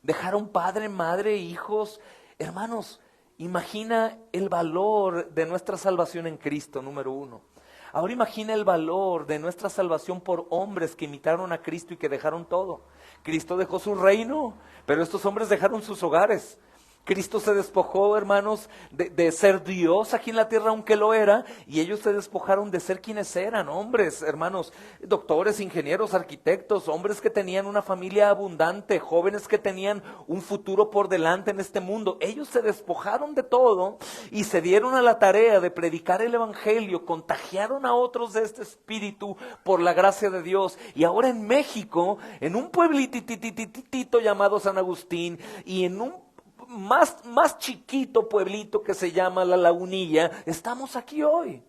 Speaker 1: Dejaron padre, madre, hijos. Hermanos, imagina el valor de nuestra salvación en Cristo, número 1. Ahora imagina el valor de nuestra salvación por hombres que imitaron a Cristo y que dejaron todo. Cristo dejó su reino, pero estos hombres dejaron sus hogares. Cristo se despojó, hermanos, de ser Dios aquí en la tierra, aunque lo era, y ellos se despojaron de ser quienes eran, hombres, hermanos, doctores, ingenieros, arquitectos, hombres que tenían una familia abundante, jóvenes que tenían un futuro por delante en este mundo. Ellos se despojaron de todo y se dieron a la tarea de predicar el evangelio, contagiaron a otros de este espíritu por la gracia de Dios. Y ahora en México, en un pueblitito llamado San Agustín, y en un más chiquito pueblito que se llama La Lagunilla, estamos aquí hoy.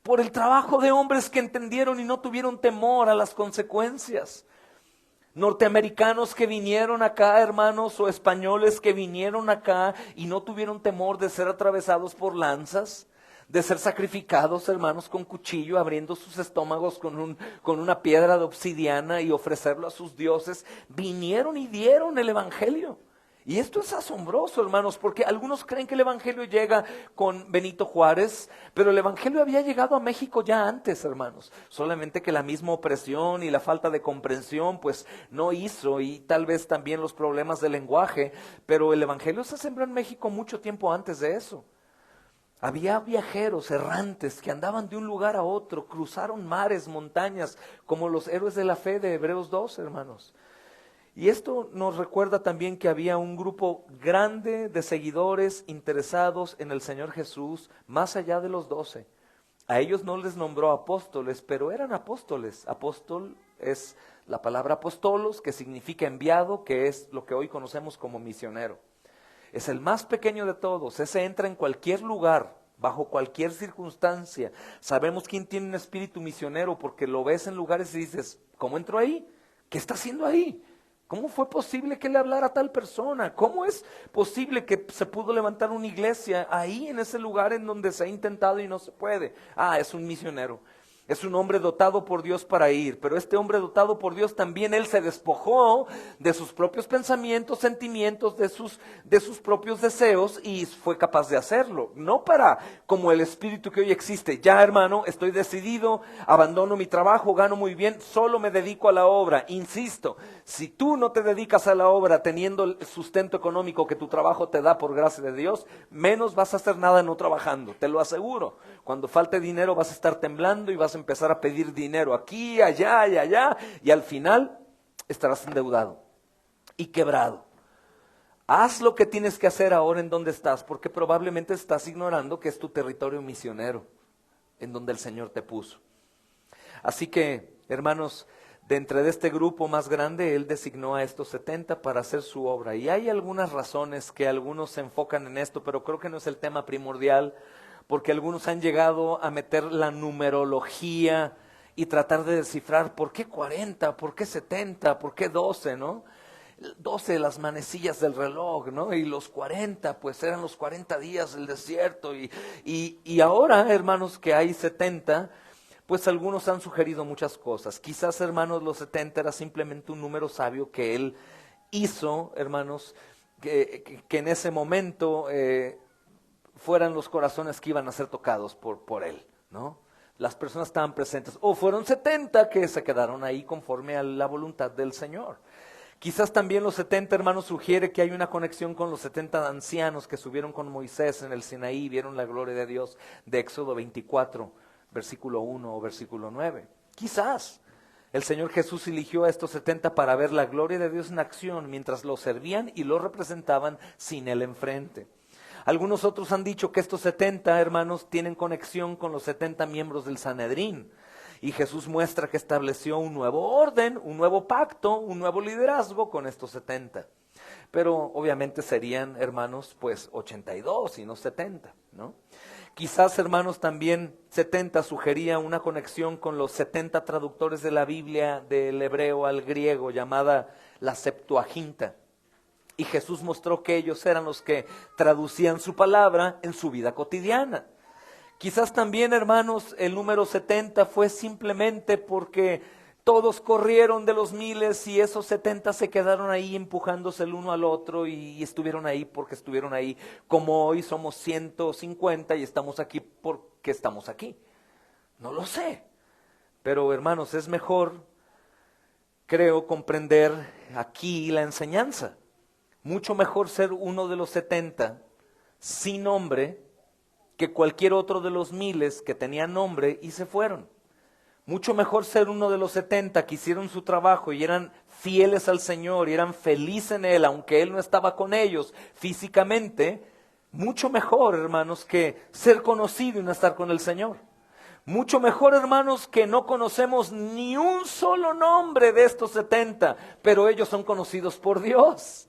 Speaker 1: Por el trabajo de hombres que entendieron y no tuvieron temor a las consecuencias. Norteamericanos que vinieron acá, hermanos, o españoles que vinieron acá y no tuvieron temor de ser atravesados por lanzas, de ser sacrificados, hermanos, con cuchillo, abriendo sus estómagos con una piedra de obsidiana y ofrecerlo a sus dioses. Vinieron y dieron el evangelio. Y esto es asombroso, hermanos, porque algunos creen que el evangelio llega con Benito Juárez, pero el evangelio había llegado a México ya antes, hermanos. Solamente que la misma opresión y la falta de comprensión, pues no hizo, y tal vez también los problemas del lenguaje, pero el evangelio se sembró en México mucho tiempo antes de eso. Había viajeros errantes que andaban de un lugar a otro, cruzaron mares, montañas, como los héroes de la fe de Hebreos 2, hermanos. Y esto nos recuerda también que había un grupo grande de seguidores interesados en el Señor Jesús, más allá de los 12. A ellos no les nombró apóstoles, pero eran apóstoles. Apóstol es la palabra apostolos, que significa enviado, que es lo que hoy conocemos como misionero. Es el más pequeño de todos, ese entra en cualquier lugar, bajo cualquier circunstancia. Sabemos quién tiene un espíritu misionero porque lo ves en lugares y dices, ¿cómo entró ahí? ¿Qué está haciendo ahí? ¿Cómo fue posible que le hablara a tal persona? ¿Cómo es posible que se pudo levantar una iglesia ahí en ese lugar en donde se ha intentado y no se puede? Ah, es un misionero. Es un hombre dotado por Dios para ir, pero este hombre dotado por Dios también él se despojó de sus propios pensamientos, sentimientos, de sus propios deseos y fue capaz de hacerlo. No para como el espíritu que hoy existe. Ya, hermano, estoy decidido, abandono mi trabajo, gano muy bien, solo me dedico a la obra. Insisto, si tú no te dedicas a la obra teniendo el sustento económico que tu trabajo te da por gracia de Dios, menos vas a hacer nada no trabajando, te lo aseguro. Cuando falte dinero vas a estar temblando y vas a empezar a pedir dinero aquí, allá y allá, y al final estarás endeudado y quebrado. Haz lo que tienes que hacer ahora en donde estás, porque probablemente estás ignorando que es tu territorio misionero, en donde el Señor te puso. Así que, hermanos, de entre este grupo más grande, Él designó a estos 70 para hacer su obra. Y hay algunas razones que algunos se enfocan en esto, pero creo que no es el tema primordial, porque algunos han llegado a meter la numerología y tratar de descifrar por qué 40, por qué 70, por qué 12, ¿no? 12 las manecillas del reloj, ¿no? Y los 40, pues eran los 40 días del desierto. Y ahora, hermanos, que hay 70, pues algunos han sugerido muchas cosas. Quizás, hermanos, los 70 era simplemente un número sabio que Él hizo, hermanos, que en ese momento fueran los corazones que iban a ser tocados por Él, ¿no? Las personas estaban presentes, o fueron 70 que se quedaron ahí conforme a la voluntad del Señor. Quizás también los 70, hermanos, sugiere que hay una conexión con los 70 ancianos que subieron con Moisés en el Sinaí y vieron la gloria de Dios de Éxodo 24, versículo 1 o versículo 9. Quizás el Señor Jesús eligió a estos 70 para ver la gloria de Dios en acción mientras lo servían y lo representaban sin Él enfrente. Algunos otros han dicho que estos 70 hermanos tienen conexión con los 70 miembros del Sanedrín. Y Jesús muestra que estableció un nuevo orden, un nuevo pacto, un nuevo liderazgo con estos 70. Pero obviamente serían, hermanos, pues 82 y no 70, ¿no? Quizás, hermanos, también 70 sugería una conexión con los 70 traductores de la Biblia del hebreo al griego, llamada la Septuaginta. Y Jesús mostró que ellos eran los que traducían su palabra en su vida cotidiana. Quizás también, hermanos, el número 70 fue simplemente porque todos corrieron de los miles y esos 70 se quedaron ahí empujándose el uno al otro y estuvieron ahí porque estuvieron ahí, como hoy somos 150 y estamos aquí porque estamos aquí. No lo sé, pero hermanos, es mejor, creo, comprender aquí la enseñanza. Mucho mejor ser uno de los 70 sin nombre que cualquier otro de los miles que tenían nombre y se fueron. Mucho mejor ser uno de los 70 que hicieron su trabajo y eran fieles al Señor y eran felices en Él, aunque Él no estaba con ellos físicamente. Mucho mejor, hermanos, que ser conocido y no estar con el Señor. Mucho mejor, hermanos, que no conocemos ni un solo nombre de estos 70, pero ellos son conocidos por Dios.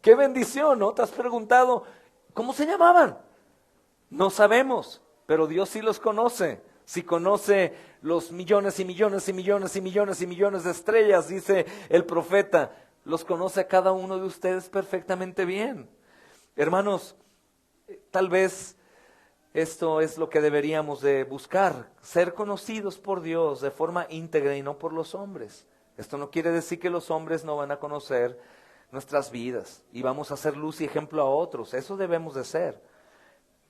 Speaker 1: ¡Qué bendición!, ¿no? ¿Te has preguntado cómo se llamaban? No sabemos, pero Dios sí los conoce. Si conoce los millones y millones y millones y millones y millones de estrellas, dice el profeta, los conoce a cada uno de ustedes perfectamente bien. Hermanos, tal vez esto es lo que deberíamos de buscar, ser conocidos por Dios de forma íntegra y no por los hombres. Esto no quiere decir que los hombres no van a conocer nuestras vidas y vamos a hacer luz y ejemplo a otros. Eso debemos de ser.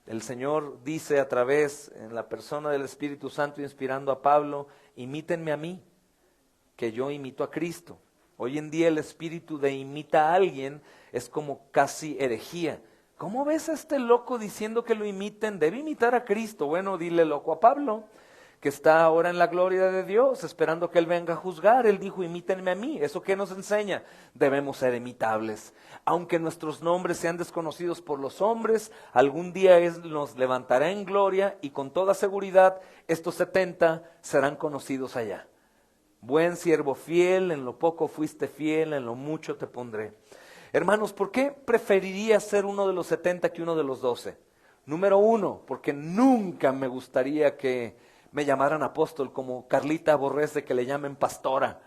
Speaker 1: El Señor dice a través, en la persona del Espíritu Santo, inspirando a Pablo, imítenme a mí, que yo imito a Cristo. Hoy en día el espíritu de imita a alguien es como casi herejía. ¿Cómo ves a este loco diciendo que lo imiten? Debe imitar a Cristo. Bueno, dile loco a Pablo, que está ahora en la gloria de Dios, esperando que Él venga a juzgar. Él dijo, imítenme a mí. ¿Eso qué nos enseña? Debemos ser imitables. Aunque nuestros nombres sean desconocidos por los hombres, algún día Él nos levantará en gloria y con toda seguridad estos 70 serán conocidos allá. Buen siervo fiel, en lo poco fuiste fiel, en lo mucho te pondré. Hermanos, ¿por qué preferiría ser uno de los 70 que uno de los 12? Número uno, porque nunca me gustaría que me llamaran apóstol, como Carlita aborrece que le llamen pastora.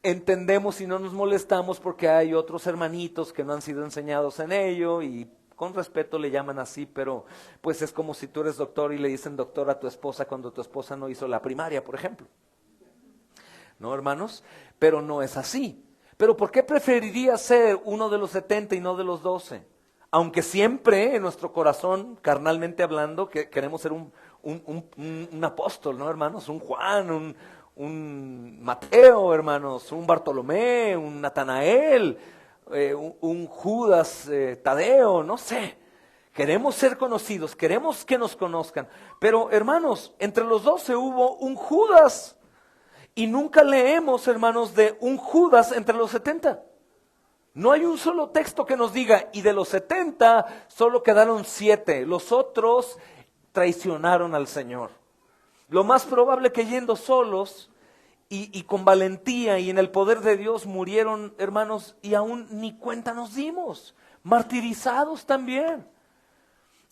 Speaker 1: Entendemos y no nos molestamos porque hay otros hermanitos que no han sido enseñados en ello y con respeto le llaman así, pero pues es como si tú eres doctor y le dicen doctor a tu esposa cuando tu esposa no hizo la primaria, por ejemplo. ¿No, hermanos? Pero no es así. ¿Pero por qué preferiría ser uno de los 70 y no de los 12? Aunque siempre en nuestro corazón, carnalmente hablando, que queremos ser un apóstol, ¿no, hermanos? Un Juan, un Mateo, hermanos, un Bartolomé, un Natanael, un Judas Tadeo, no sé. Queremos ser conocidos, queremos que nos conozcan. Pero, hermanos, entre los 12 hubo un Judas. Y nunca leemos, hermanos, de un Judas entre los 70. No hay un solo texto que nos diga, y de los 70 solo quedaron 7. Los otros traicionaron al Señor. Lo más probable que yendo solos y con valentía y en el poder de Dios murieron, hermanos, y aún ni cuenta nos dimos. Martirizados también.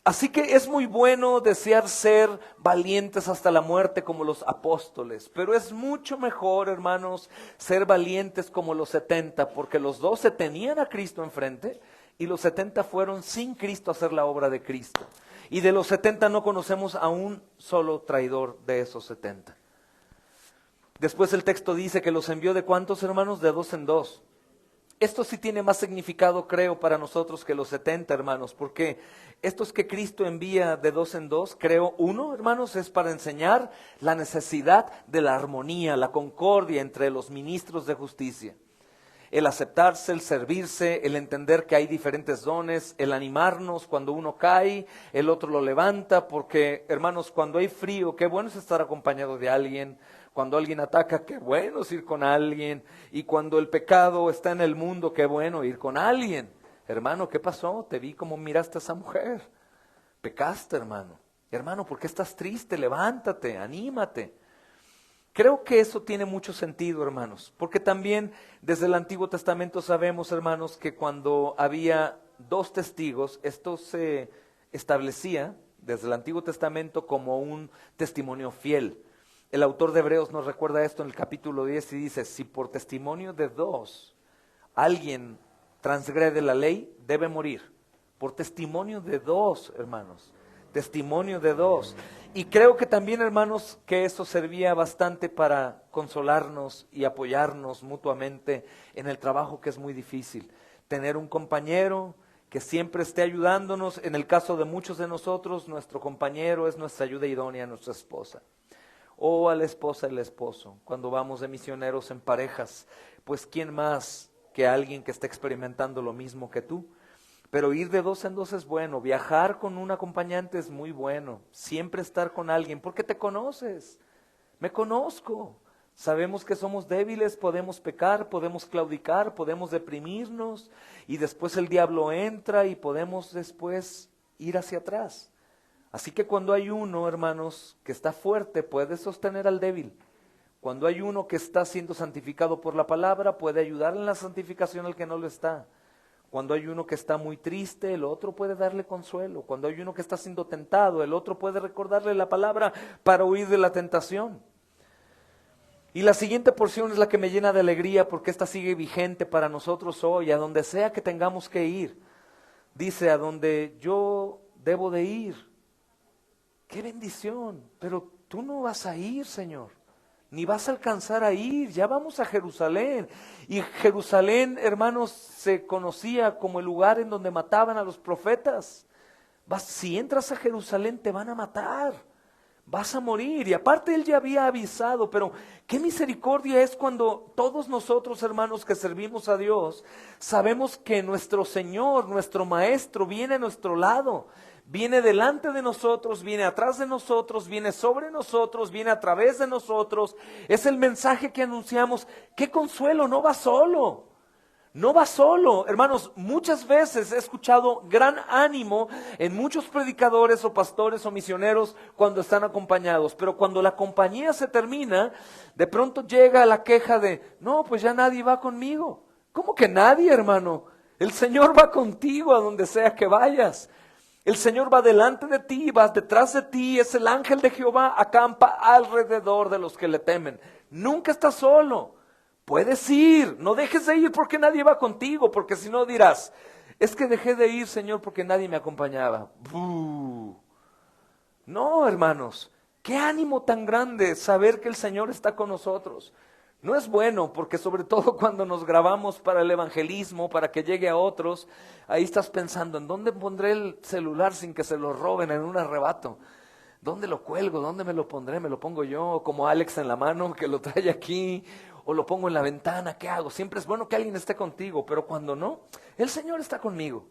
Speaker 1: Así que es muy bueno desear ser valientes hasta la muerte como los apóstoles, pero es mucho mejor, hermanos, ser valientes como los 70, porque los 12 tenían a Cristo enfrente y los 70 fueron sin Cristo a hacer la obra de Cristo. Y de los 70 no conocemos a un solo traidor de esos 70. Después el texto dice que los envió de ¿cuántos, hermanos? De 2 en 2. Esto sí tiene más significado, creo, para nosotros que los 70, hermanos, porque estos que Cristo envía de 2 en 2, creo, uno, hermanos, es para enseñar la necesidad de la armonía, la concordia entre los ministros de justicia. El aceptarse, el servirse, el entender que hay diferentes dones, el animarnos cuando uno cae, el otro lo levanta, porque, hermanos, cuando hay frío, qué bueno es estar acompañado de alguien. Cuando alguien ataca, qué bueno es ir con alguien. Y cuando el pecado está en el mundo, qué bueno ir con alguien. Hermano, ¿qué pasó? Te vi como miraste a esa mujer. pecaste, hermano. Hermano, ¿por qué estás triste? Levántate, anímate. Creo que eso tiene mucho sentido, hermanos, porque también desde el Antiguo Testamento sabemos, hermanos, que cuando había dos testigos, esto se establecía desde el Antiguo Testamento como un testimonio fiel. El autor de Hebreos nos recuerda esto en el capítulo 10 y dice, si por testimonio de dos alguien transgrede la ley, debe morir. Por testimonio de dos, hermanos. Testimonio de dos. Y creo que también, hermanos, que eso servía bastante para consolarnos y apoyarnos mutuamente en el trabajo que es muy difícil. Tener un compañero que siempre esté ayudándonos. En el caso de muchos de nosotros, nuestro compañero es nuestra ayuda idónea, nuestra esposa. O a la esposa y el esposo. Cuando vamos de misioneros en parejas, pues ¿quién más que alguien que esté experimentando lo mismo que tú? Pero ir de dos en dos es bueno, viajar con un acompañante es muy bueno, siempre estar con alguien, porque te conoces, me conozco, sabemos que somos débiles, podemos pecar, podemos claudicar, podemos deprimirnos y después el diablo entra y podemos después ir hacia atrás. Así que cuando hay uno, hermanos, que está fuerte, puede sostener al débil. Cuando hay uno que está siendo santificado por la palabra, puede ayudar en la santificación al que no lo está. Cuando hay uno que está muy triste, el otro puede darle consuelo. Cuando hay uno que está siendo tentado, el otro puede recordarle la palabra para huir de la tentación. Y la siguiente porción es la que me llena de alegría porque esta sigue vigente para nosotros hoy, a donde sea que tengamos que ir. Dice, a donde yo debo de ir. ¡Qué bendición! Pero tú no vas a ir, Señor. Ni vas a alcanzar a ir, ya vamos a Jerusalén. Y Jerusalén, hermanos, se conocía como el lugar en donde mataban a los profetas. Si entras a Jerusalén te van a matar, vas a morir. Y aparte él ya había avisado, pero qué misericordia es cuando todos nosotros, hermanos, que servimos a Dios, sabemos que nuestro Señor, nuestro Maestro, viene a nuestro lado. Viene delante de nosotros, viene atrás de nosotros, viene sobre nosotros, viene a través de nosotros. Es el mensaje que anunciamos. ¡Qué consuelo! No va solo. No va solo. Hermanos, muchas veces he escuchado gran ánimo en muchos predicadores o pastores o misioneros cuando están acompañados. Pero cuando la compañía se termina, de pronto llega la queja de, no, pues ya nadie va conmigo. ¿Cómo que nadie, hermano? El Señor va contigo a donde sea que vayas. El Señor va delante de ti, vas detrás de ti, es el ángel de Jehová, acampa alrededor de los que le temen. Nunca estás solo, puedes ir, no dejes de ir porque nadie va contigo, porque si no dirás, es que dejé de ir, Señor, porque nadie me acompañaba. ¡Buh! No, hermanos, qué ánimo tan grande saber que el Señor está con nosotros. No es bueno porque sobre todo cuando nos grabamos para el evangelismo, para que llegue a otros, ahí estás pensando, ¿en dónde pondré el celular sin que se lo roben en un arrebato? ¿Dónde lo cuelgo? ¿Dónde me lo pondré? ¿Me lo pongo yo como Alex en la mano que lo trae aquí? ¿O lo pongo en la ventana? ¿Qué hago? Siempre es bueno que alguien esté contigo, pero cuando no, el Señor está conmigo.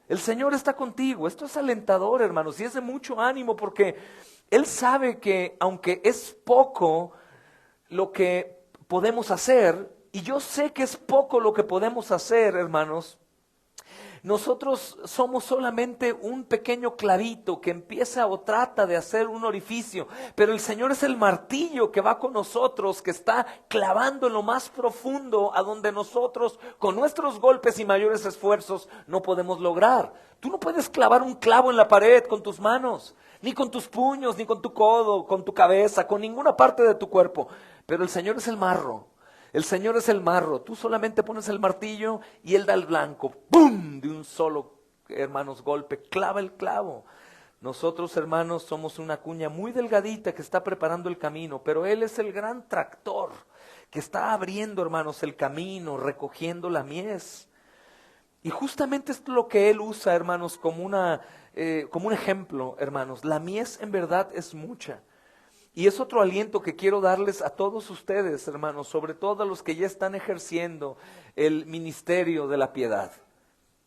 Speaker 1: El Señor está contigo. Esto es alentador, hermanos, y es de mucho ánimo porque Él sabe que aunque es poco lo que podemos hacer, y yo sé que es poco lo que podemos hacer, hermanos, nosotros somos solamente un pequeño clavito que empieza o trata de hacer un orificio, pero el Señor es el martillo que va con nosotros, que está clavando en lo más profundo a donde nosotros con nuestros golpes y mayores esfuerzos no podemos lograr. Tú no puedes clavar un clavo en la pared con tus manos, ni con tus puños, ni con tu codo, con tu cabeza, con ninguna parte de tu cuerpo, pero el Señor es el marro. El Señor es el marro, tú solamente pones el martillo y Él da el blanco, ¡pum!, de un solo, hermanos, golpe, clava el clavo. Nosotros, hermanos, somos una cuña muy delgadita que está preparando el camino, pero Él es el gran tractor que está abriendo, hermanos, el camino, recogiendo la mies. Y justamente esto es lo que Él usa, hermanos, como un ejemplo, hermanos. La mies en verdad es mucha. Y es otro aliento que quiero darles a todos ustedes, hermanos, sobre todo a los que ya están ejerciendo el ministerio de la piedad,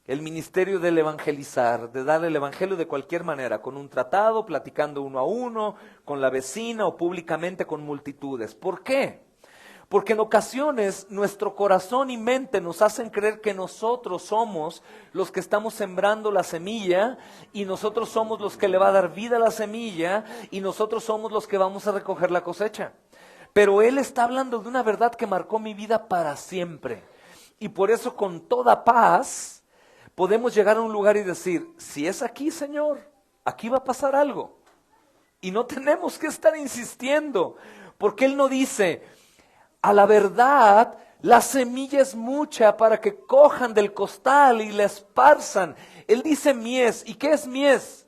Speaker 1: el ministerio del evangelizar, de dar el evangelio de cualquier manera, con un tratado, platicando uno a uno, con la vecina o públicamente con multitudes. ¿Por qué? Porque en ocasiones nuestro corazón y mente nos hacen creer que nosotros somos los que estamos sembrando la semilla y nosotros somos los que le va a dar vida a la semilla y nosotros somos los que vamos a recoger la cosecha. Pero Él está hablando de una verdad que marcó mi vida para siempre. Y por eso con toda paz podemos llegar a un lugar y decir, si es aquí, Señor, aquí va a pasar algo. Y no tenemos que estar insistiendo, porque Él no dice, a la verdad, la semilla es mucha para que cojan del costal y la esparzan. Él dice mies. ¿Y qué es mies?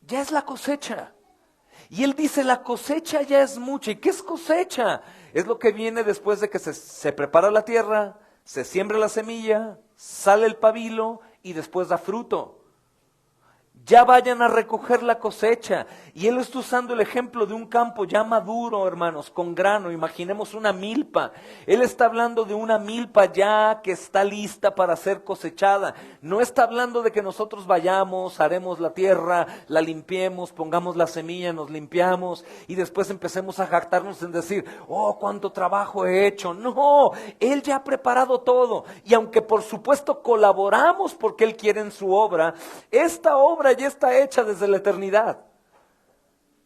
Speaker 1: Ya es la cosecha. Y Él dice, la cosecha ya es mucha. ¿Y qué es cosecha? Es lo que viene después de que se prepara la tierra, se siembra la semilla, sale el pabilo y después da fruto. Ya vayan a recoger la cosecha. Y Él está usando el ejemplo de un campo ya maduro, hermanos, con grano. Imaginemos una milpa. Él está hablando de una milpa ya que está lista para ser cosechada. No está hablando de que nosotros vayamos, haremos la tierra, la limpiemos, pongamos la semilla, nos limpiamos y después empecemos a jactarnos en decir, oh, cuánto trabajo he hecho. No, Él ya ha preparado todo. Y aunque por supuesto colaboramos porque Él quiere en su obra, esta obra ya está hecha desde la eternidad.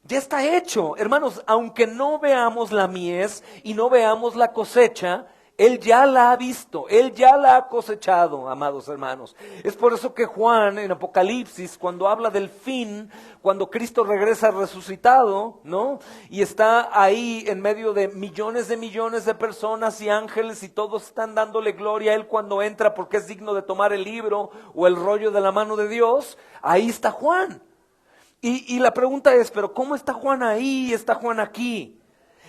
Speaker 1: Ya está hecho, hermanos, aunque no veamos la mies y no veamos la cosecha, Él ya la ha visto, Él ya la ha cosechado, amados hermanos. Es por eso que Juan en Apocalipsis, cuando habla del fin, cuando Cristo regresa resucitado, ¿no? Y está ahí en medio de millones de personas y ángeles y todos están dándole gloria a Él cuando entra porque es digno de tomar el libro o el rollo de la mano de Dios, ahí está Juan. Y la pregunta es, ¿pero cómo está Juan ahí? ¿Está Juan aquí?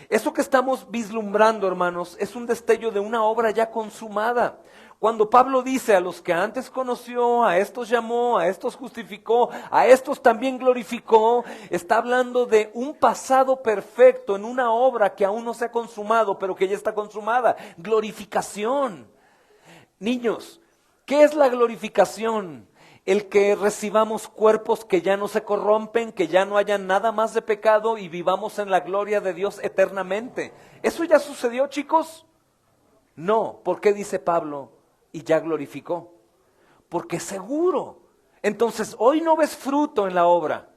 Speaker 1: Eso que estamos vislumbrando, hermanos, es un destello de una obra ya consumada. Cuando Pablo dice, a los que antes conoció, a estos llamó, a estos justificó, a estos también glorificó, está hablando de un pasado perfecto en una obra que aún no se ha consumado, pero que ya está consumada. Glorificación. Niños, ¿qué es la glorificación? El que recibamos cuerpos que ya no se corrompen, que ya no haya nada más de pecado y vivamos en la gloria de Dios eternamente. ¿Eso ya sucedió, chicos? No. ¿Por qué dice Pablo? Y ya glorificó. Porque seguro. Entonces, hoy no ves fruto en la obra.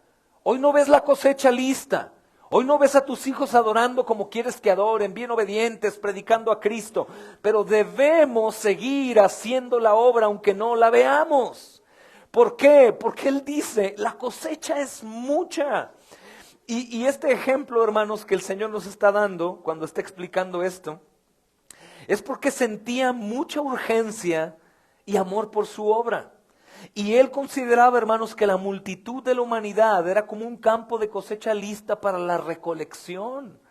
Speaker 1: Hoy no ves la cosecha lista. Hoy no ves a tus hijos adorando como quieres que adoren, bien obedientes, predicando a Cristo. Pero debemos seguir haciendo la obra aunque no la veamos. ¿Por qué? Porque Él dice, la cosecha es mucha. Y este ejemplo, hermanos, que el Señor nos está dando cuando está explicando esto, es porque sentía mucha urgencia y amor por su obra. Y Él consideraba, hermanos, que la multitud de la humanidad era como un campo de cosecha lista para la recolección.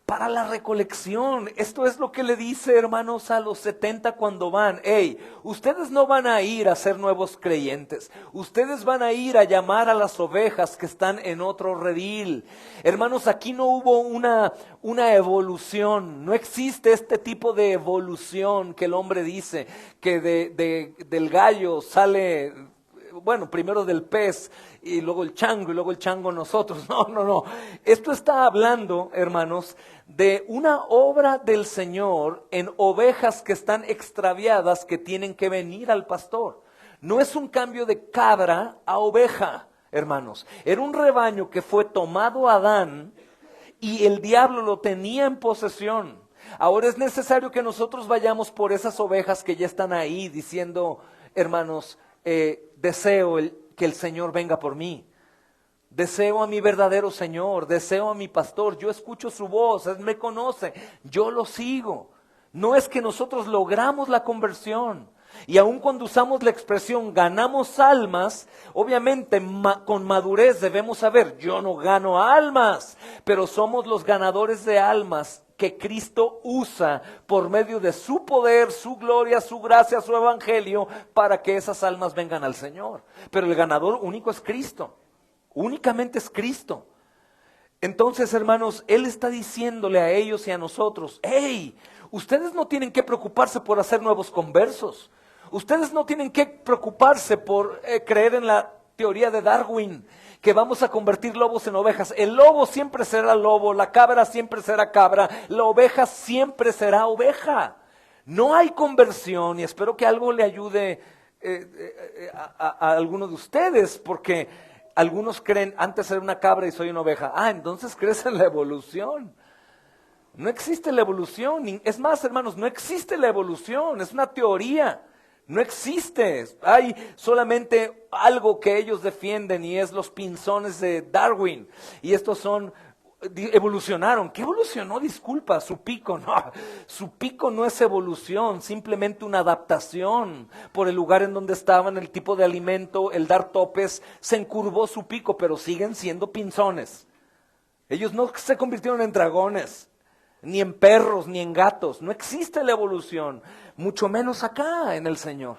Speaker 1: Para la recolección. Esto es lo que le dice, hermanos, a los 70 cuando van. Hey, ustedes no van a ir a ser nuevos creyentes. Ustedes van a ir a llamar a las ovejas que están en otro redil. Hermanos, aquí no hubo una evolución. No existe este tipo de evolución que el hombre dice, que del gallo sale, bueno, primero del pez y luego el chango nosotros. No. Esto está hablando, hermanos, de una obra del Señor en ovejas que están extraviadas que tienen que venir al pastor. No es un cambio de cabra a oveja, hermanos. Era un rebaño que fue tomado a Adán y el diablo lo tenía en posesión. Ahora es necesario que nosotros vayamos por esas ovejas que ya están ahí diciendo, hermanos, deseo que el Señor venga por mí. Deseo a mi verdadero Señor, deseo a mi pastor, yo escucho su voz, Él me conoce, yo lo sigo. No es que nosotros logramos la conversión. Y aun cuando usamos la expresión ganamos almas, obviamente con madurez debemos saber, yo no gano almas, pero somos los ganadores de almas que Cristo usa por medio de su poder, su gloria, su gracia, su evangelio, para que esas almas vengan al Señor. Pero el ganador único es Cristo. Únicamente es Cristo. Entonces, hermanos, Él está diciéndole a ellos y a nosotros, hey, ustedes no tienen que preocuparse por hacer nuevos conversos. Ustedes no tienen que preocuparse por creer en la teoría de Darwin, que vamos a convertir lobos en ovejas. El lobo siempre será lobo, la cabra siempre será cabra, la oveja siempre será oveja. No hay conversión, y espero que algo le ayude a alguno de ustedes, porque algunos creen, antes era una cabra y soy una oveja. Entonces crees en la evolución. No existe la evolución. Es más, hermanos, no existe la evolución, es una teoría. No existe. Hay solamente algo que ellos defienden y es los pinzones de Darwin. Y estos evolucionaron. ¿Qué evolucionó? Disculpa, su pico. No, su pico no es evolución, simplemente una adaptación por el lugar en donde estaban, el tipo de alimento, el dar topes, se encurvó su pico, pero siguen siendo pinzones. Ellos no se convirtieron en dragones, ni en perros, ni en gatos. No existe la evolución, mucho menos acá en el Señor.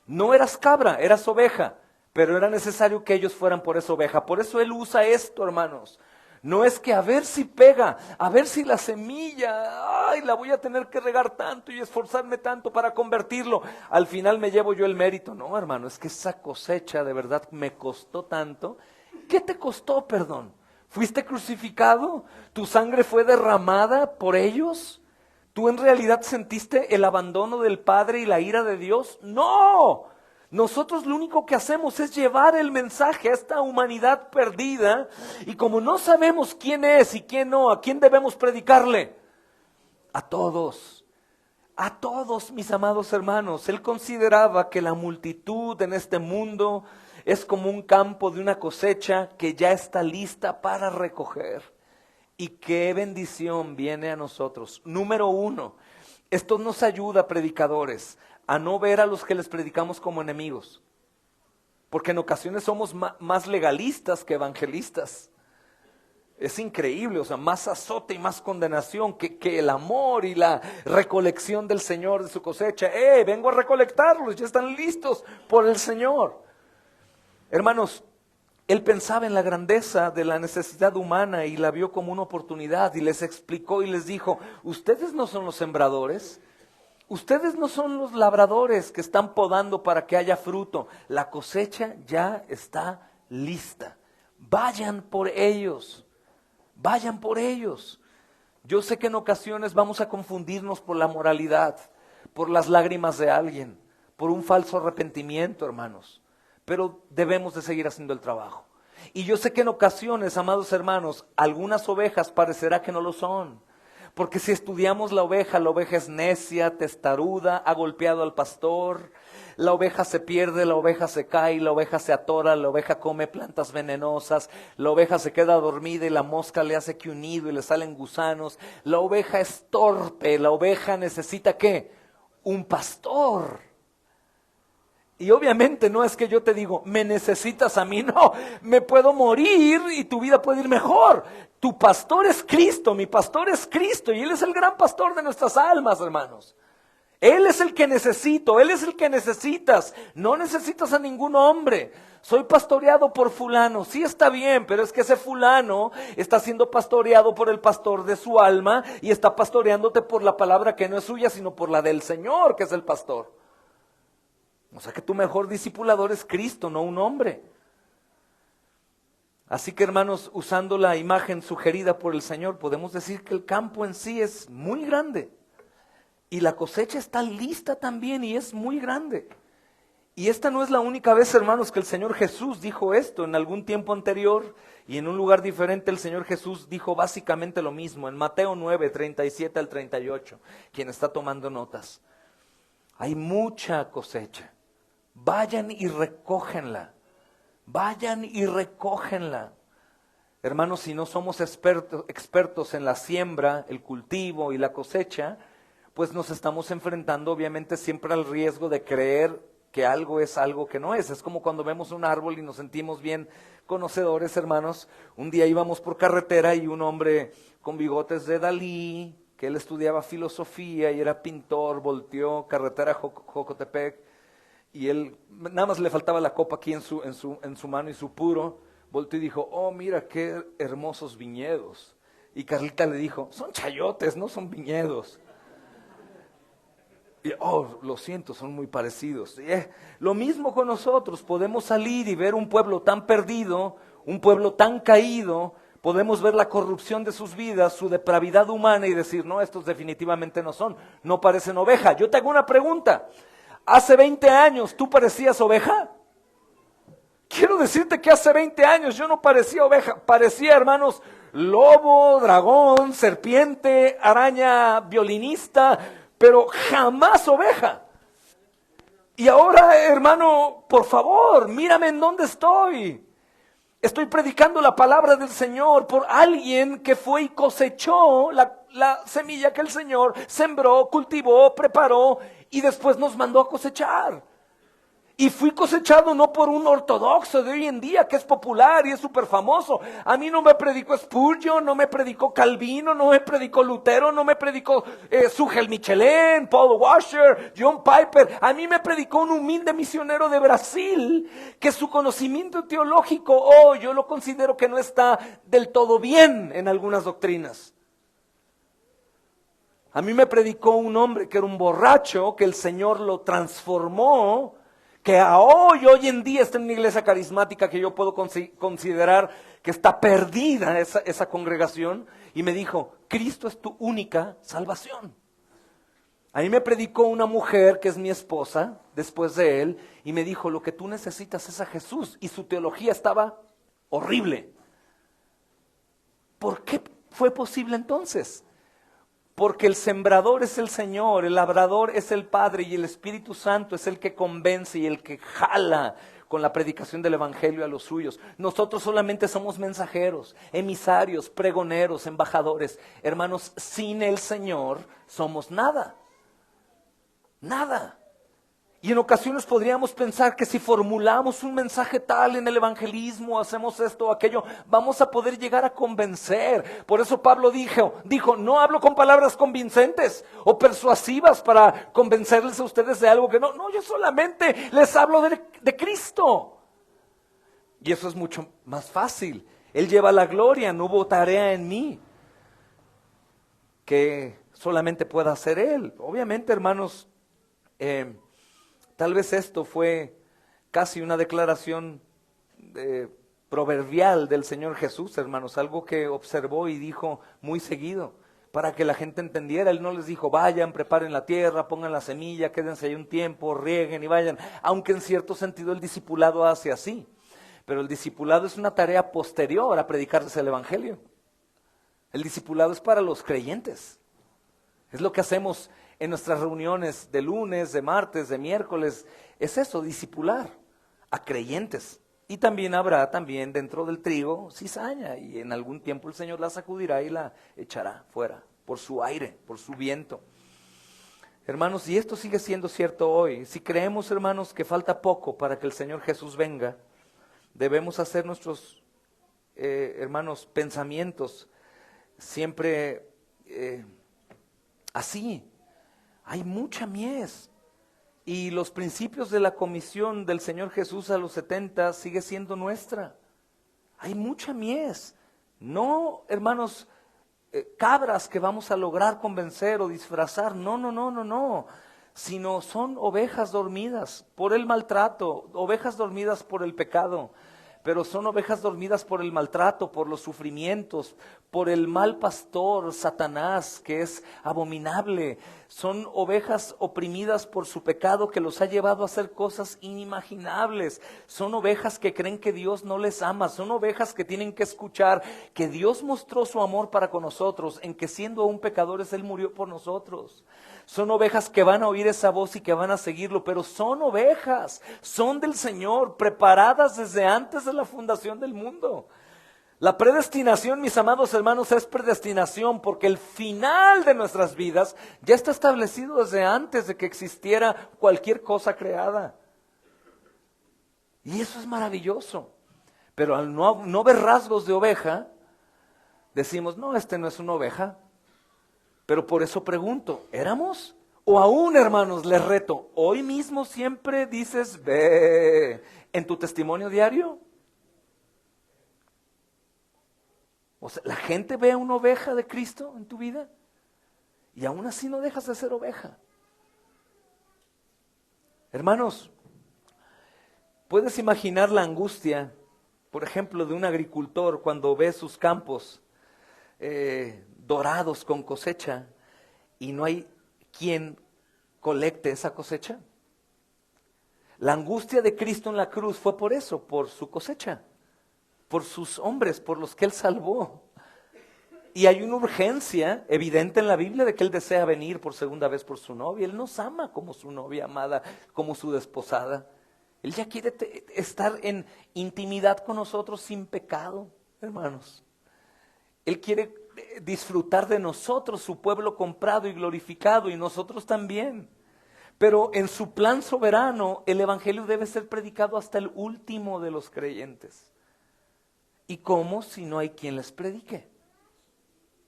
Speaker 1: No eras cabra, eras oveja, pero era necesario que ellos fueran por esa oveja. Por eso Él usa esto, hermanos. No es que a ver si pega, a ver si la semilla, la voy a tener que regar tanto y esforzarme tanto para convertirlo. Al final me llevo yo el mérito. No, hermano, es que esa cosecha de verdad me costó tanto. ¿Qué te costó, perdón? ¿Fuiste crucificado? ¿Tu sangre fue derramada por ellos? ¿Tú en realidad sentiste el abandono del Padre y la ira de Dios? ¡No! Nosotros lo único que hacemos es llevar el mensaje a esta humanidad perdida, y como no sabemos quién es y quién no, ¿a quién debemos predicarle? A todos, mis amados hermanos. Él consideraba que la multitud en este mundo es como un campo de una cosecha que ya está lista para recoger. Y qué bendición viene a nosotros. Número 1, esto nos ayuda, predicadores, a no ver a los que les predicamos como enemigos. Porque en ocasiones somos más legalistas que evangelistas. Es increíble, más azote y más condenación que el amor y la recolección del Señor de su cosecha. Vengo a recolectarlos, ya están listos por el Señor. Hermanos, Él pensaba en la grandeza de la necesidad humana y la vio como una oportunidad, y les explicó y les dijo: ustedes no son los sembradores, ustedes no son los labradores que están podando para que haya fruto. La cosecha ya está lista. Vayan por ellos, vayan por ellos. Yo sé que en ocasiones vamos a confundirnos por la moralidad, por las lágrimas de alguien, por un falso arrepentimiento, hermanos. Pero debemos de seguir haciendo el trabajo. Y yo sé que en ocasiones, amados hermanos, algunas ovejas parecerá que no lo son. Porque si estudiamos la oveja es necia, testaruda, ha golpeado al pastor. La oveja se pierde, la oveja se cae, la oveja se atora, la oveja come plantas venenosas, la oveja se queda dormida y la mosca le hace que un nido y le salen gusanos. La oveja es torpe, la oveja necesita ¿qué? Un pastor. Y obviamente no es que yo te digo, me necesitas a mí, no, me puedo morir y tu vida puede ir mejor. Tu pastor es Cristo, mi pastor es Cristo, y Él es el gran pastor de nuestras almas, hermanos. Él es el que necesito, Él es el que necesitas, no necesitas a ningún hombre. Soy pastoreado por fulano, sí está bien, pero es que ese fulano está siendo pastoreado por el pastor de su alma y está pastoreándote por la palabra que no es suya, sino por la del Señor, que es el pastor. O sea que tu mejor discipulador es Cristo, no un hombre. Así que, hermanos, usando la imagen sugerida por el Señor, podemos decir que el campo en sí es muy grande. Y la cosecha está lista también y es muy grande. Y esta no es la única vez, hermanos, que el Señor Jesús dijo esto. En algún tiempo anterior y en un lugar diferente, el Señor Jesús dijo básicamente lo mismo. En Mateo 9, 37 al 38, quien está tomando notas. Hay mucha cosecha. Vayan y recógenla. Vayan y recógenla. Hermanos, si no somos expertos en la siembra, el cultivo y la cosecha, pues nos estamos enfrentando obviamente siempre al riesgo de creer que algo es algo que no es. Es como cuando vemos un árbol y nos sentimos bien conocedores, hermanos. Un día íbamos por carretera y un hombre con bigotes de Dalí, que él estudiaba filosofía y era pintor, volteó carretera Jocotepec. Y él, nada más le faltaba la copa aquí en su mano y su puro, volteó y dijo: oh, mira qué hermosos viñedos. Y Carlita le dijo: son chayotes, no son viñedos. Y, oh, lo siento, son muy parecidos. Lo mismo con nosotros, podemos salir y ver un pueblo tan perdido, un pueblo tan caído, podemos ver la corrupción de sus vidas, su depravidad humana y decir, no, estos definitivamente no son, no parecen oveja. Yo te hago una pregunta, ¿hace 20 años tú parecías oveja? Quiero decirte que hace 20 años yo no parecía oveja, parecía, hermanos, lobo, dragón, serpiente, araña, violinista, pero jamás oveja. Y ahora, hermano, por favor, mírame en dónde estoy. Estoy predicando la palabra del Señor por alguien que fue y cosechó la semilla que el Señor sembró, cultivó, preparó y después nos mandó a cosechar. Y fui cosechado no por un ortodoxo de hoy en día que es popular y es súper famoso. A mí no me predicó Spurgeon, no me predicó Calvino, no me predicó Lutero, no me predicó Sugel Michelin, Paul Washer, John Piper. A mí me predicó un humilde misionero de Brasil que su conocimiento teológico, yo lo considero que no está del todo bien en algunas doctrinas. A mí me predicó un hombre que era un borracho, que el Señor lo transformó, que hoy en día está en una iglesia carismática que yo puedo considerar que está perdida esa congregación, y me dijo, Cristo es tu única salvación. A mí me predicó una mujer que es mi esposa, después de él, y me dijo, lo que tú necesitas es a Jesús, y su teología estaba horrible. ¿Por qué fue posible entonces? Porque el sembrador es el Señor, el labrador es el Padre y el Espíritu Santo es el que convence y el que jala con la predicación del Evangelio a los suyos. Nosotros solamente somos mensajeros, emisarios, pregoneros, embajadores. Hermanos, sin el Señor somos nada, nada. Y en ocasiones podríamos pensar que si formulamos un mensaje tal en el evangelismo, hacemos esto o aquello, vamos a poder llegar a convencer. Por eso Pablo dijo, no hablo con palabras convincentes o persuasivas para convencerles a ustedes de algo que no, yo solamente les hablo de Cristo. Y eso es mucho más fácil. Él lleva la gloria, no hubo tarea en mí que solamente pueda hacer Él. Obviamente, hermanos, tal vez esto fue casi una declaración proverbial del Señor Jesús, hermanos, algo que observó y dijo muy seguido, para que la gente entendiera. Él no les dijo, vayan, preparen la tierra, pongan la semilla, quédense ahí un tiempo, rieguen y vayan, aunque en cierto sentido el discipulado hace así, pero el discipulado es una tarea posterior a predicarles el Evangelio. El discipulado es para los creyentes, es lo que hacemos en nuestras reuniones de lunes, de martes, de miércoles, es eso, discipular a creyentes. Y también habrá dentro del trigo cizaña, y en algún tiempo el Señor la sacudirá y la echará fuera, por su aire, por su viento. Hermanos, y esto sigue siendo cierto hoy. Si creemos, hermanos, que falta poco para que el Señor Jesús venga, debemos hacer nuestros, hermanos, pensamientos siempre así. Hay mucha mies, y los principios de la comisión del Señor Jesús a los 70 sigue siendo nuestra. Hay mucha mies, no, hermanos, cabras que vamos a lograr convencer o disfrazar, no, sino son ovejas dormidas por el maltrato, ovejas dormidas por el pecado. Pero son ovejas dormidas por el maltrato, por los sufrimientos, por el mal pastor, Satanás, que es abominable. Son ovejas oprimidas por su pecado que los ha llevado a hacer cosas inimaginables. Son ovejas que creen que Dios no les ama. Son ovejas que tienen que escuchar que Dios mostró su amor para con nosotros, en que siendo aún pecadores Él murió por nosotros. Son ovejas que van a oír esa voz y que van a seguirlo, pero son ovejas, son del Señor, preparadas desde antes de la fundación del mundo. La predestinación, mis amados hermanos, es predestinación porque el final de nuestras vidas ya está establecido desde antes de que existiera cualquier cosa creada. Y eso es maravilloso. Pero al no ver rasgos de oveja, decimos, no, este no es una oveja. Pero por eso pregunto, ¿éramos? O aún, hermanos, les reto, hoy mismo siempre dices, ve, en tu testimonio diario. O sea, ¿la gente ve una oveja de Cristo en tu vida? Y aún así no dejas de ser oveja. Hermanos, ¿puedes imaginar la angustia por ejemplo, de un agricultor cuando ve sus campos dorados con cosecha y no hay quien colecte esa cosecha? La angustia de Cristo en la cruz fue por eso, por su cosecha, por sus hombres, por los que Él salvó. Y hay una urgencia evidente en la Biblia de que Él desea venir por segunda vez por su novia. Él nos ama como su novia amada, como su desposada. Él ya quiere estar en intimidad con nosotros sin pecado, hermanos. Él quiere disfrutar de nosotros, su pueblo comprado y glorificado, y nosotros también. Pero en su plan soberano, el evangelio debe ser predicado hasta el último de los creyentes. ¿Y cómo si no hay quien les predique?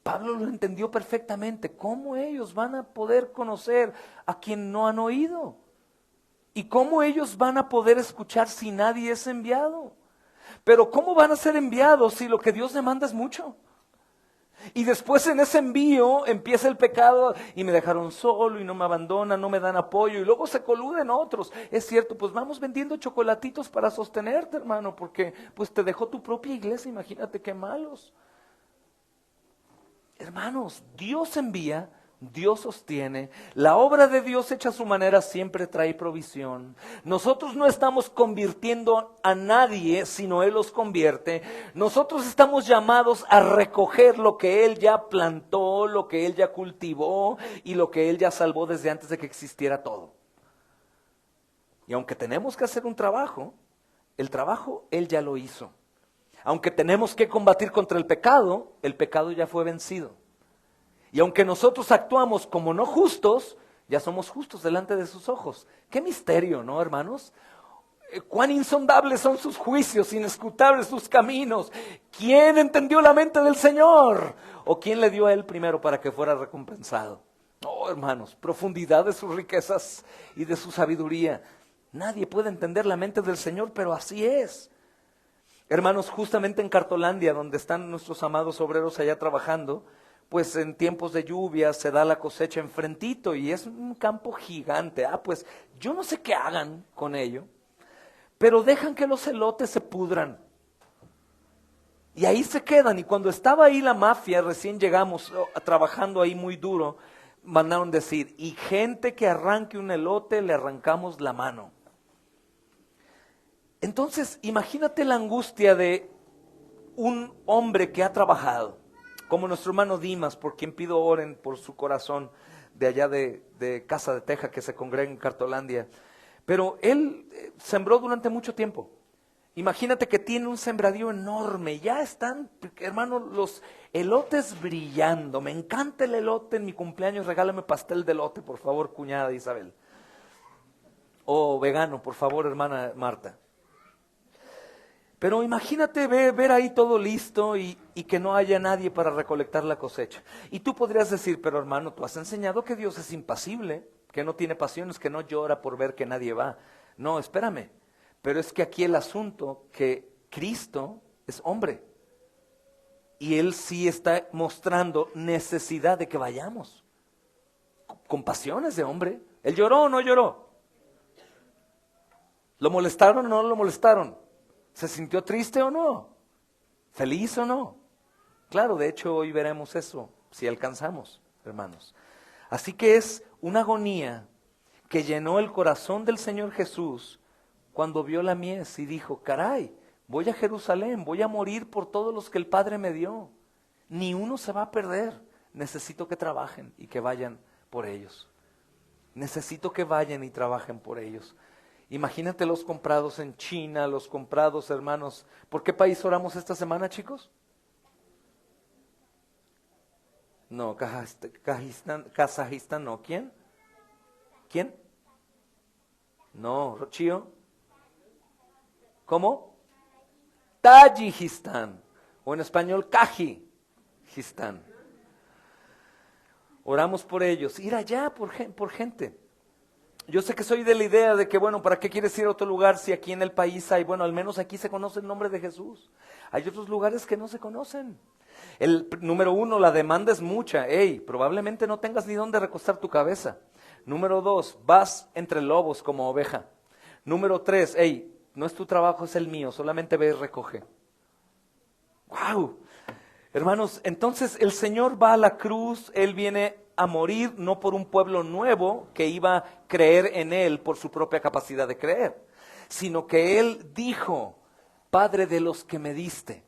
Speaker 1: Pablo lo entendió perfectamente. ¿Cómo ellos van a poder conocer a quien no han oído? ¿Y cómo ellos van a poder escuchar si nadie es enviado? Pero ¿cómo van a ser enviados si lo que Dios demanda es mucho? Y después en ese envío empieza el pecado y me dejaron solo y no me abandonan, no me dan apoyo y luego se coluden otros. Es cierto, pues vamos vendiendo chocolatitos para sostenerte, hermano, porque pues te dejó tu propia iglesia, imagínate qué malos. Hermanos, Dios envía, Dios sostiene, la obra de Dios hecha a su manera siempre trae provisión. Nosotros no estamos convirtiendo a nadie, sino Él los convierte. Nosotros estamos llamados a recoger lo que Él ya plantó, lo que Él ya cultivó y lo que Él ya salvó desde antes de que existiera todo. Y aunque tenemos que hacer un trabajo, el trabajo Él ya lo hizo. Aunque tenemos que combatir contra el pecado ya fue vencido. Y aunque nosotros actuamos como no justos, ya somos justos delante de sus ojos. Qué misterio, ¿no, hermanos? Cuán insondables son sus juicios, inescrutables sus caminos. ¿Quién entendió la mente del Señor? ¿O quién le dio a Él primero para que fuera recompensado? Oh, hermanos, profundidad de sus riquezas y de su sabiduría. Nadie puede entender la mente del Señor, pero así es. Hermanos, justamente en Cartolandia, donde están nuestros amados obreros allá trabajando, pues en tiempos de lluvia se da la cosecha enfrentito y es un campo gigante. Pues yo no sé qué hagan con ello, pero dejan que los elotes se pudran. Y ahí se quedan. Y cuando estaba ahí la mafia, recién llegamos trabajando ahí muy duro, mandaron decir, y gente que arranque un elote le arrancamos la mano. Entonces, imagínate la angustia de un hombre que ha trabajado, como nuestro hermano Dimas, por quien pido oren por su corazón, de allá de Casa de Teja, que se congrega en Cartolandia. Pero él sembró durante mucho tiempo. Imagínate que tiene un sembradío enorme, ya están, hermano, los elotes brillando. Me encanta el elote, en mi cumpleaños regálame pastel de elote, por favor, cuñada Isabel. O vegano, por favor, hermana Marta. Pero imagínate ver ahí todo listo y que no haya nadie para recolectar la cosecha. Y tú podrías decir, pero hermano, tú has enseñado que Dios es impasible, que no tiene pasiones, que no llora por ver que nadie va. No, espérame. Pero es que aquí el asunto que Cristo es hombre. Y Él sí está mostrando necesidad de que vayamos. Con pasiones de hombre. ¿Él lloró o no lloró? ¿Lo molestaron o no lo molestaron? ¿Se sintió triste o no? ¿Feliz o no? Claro, de hecho hoy veremos eso, si alcanzamos, hermanos. Así que es una agonía que llenó el corazón del Señor Jesús cuando vio la mies y dijo, caray, voy a Jerusalén, voy a morir por todos los que el Padre me dio. Ni uno se va a perder. Necesito que trabajen y que vayan por ellos. Necesito que vayan y trabajen por ellos. Imagínate los comprados en China, los comprados, hermanos. ¿Por qué país oramos esta semana, chicos? No, Kazajistán no. ¿Quién? ¿Quién? No, Rochío. ¿Cómo? Tayikistán. O en español, Kajikistán. Oramos por ellos. Ir allá por gente. Yo sé que soy de la idea de que, bueno, ¿para qué quieres ir a otro lugar si aquí en el país hay, bueno, al menos aquí se conoce el nombre de Jesús? Hay otros lugares que no se conocen. Número 1, la demanda es mucha. Probablemente no tengas ni dónde recostar tu cabeza. Número 2, vas entre lobos como oveja. Número 3, no es tu trabajo, es el mío, solamente ve y recoge. ¡Wow! Hermanos, entonces el Señor va a la cruz, Él viene a morir no por un pueblo nuevo que iba a creer en Él por su propia capacidad de creer, sino que Él dijo, Padre de los que me diste.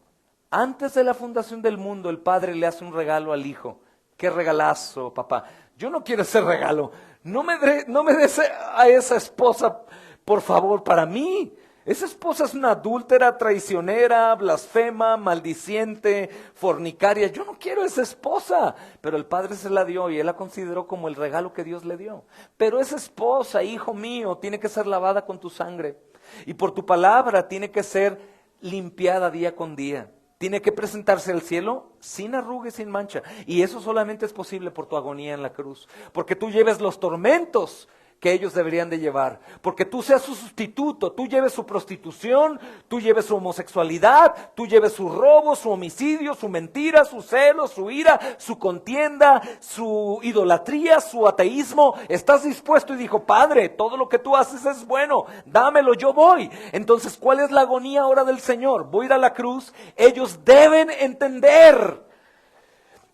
Speaker 1: Antes de la fundación del mundo, el Padre le hace un regalo al Hijo. ¡Qué regalazo, papá! Yo no quiero ese regalo. No me des a esa esposa, por favor, para mí. Esa esposa es una adúltera, traicionera, blasfema, maldiciente, fornicaria. Yo no quiero esa esposa. Pero el Padre se la dio y Él la consideró como el regalo que Dios le dio. Pero esa esposa, hijo mío, tiene que ser lavada con tu sangre. Y por tu palabra tiene que ser limpiada día con día. Tiene que presentarse al cielo sin arruga y sin mancha. Y eso solamente es posible por tu agonía en la cruz. Porque tú lleves los tormentos que ellos deberían de llevar, porque tú seas su sustituto, tú lleves su prostitución, tú lleves su homosexualidad, tú lleves su robo, su homicidio, su mentira, su celo, su ira, su contienda, su idolatría, su ateísmo. Estás dispuesto y dijo, Padre, todo lo que tú haces es bueno, dámelo, yo voy. Entonces, ¿cuál es la agonía ahora del Señor? Voy a ir a la cruz, ellos deben entender.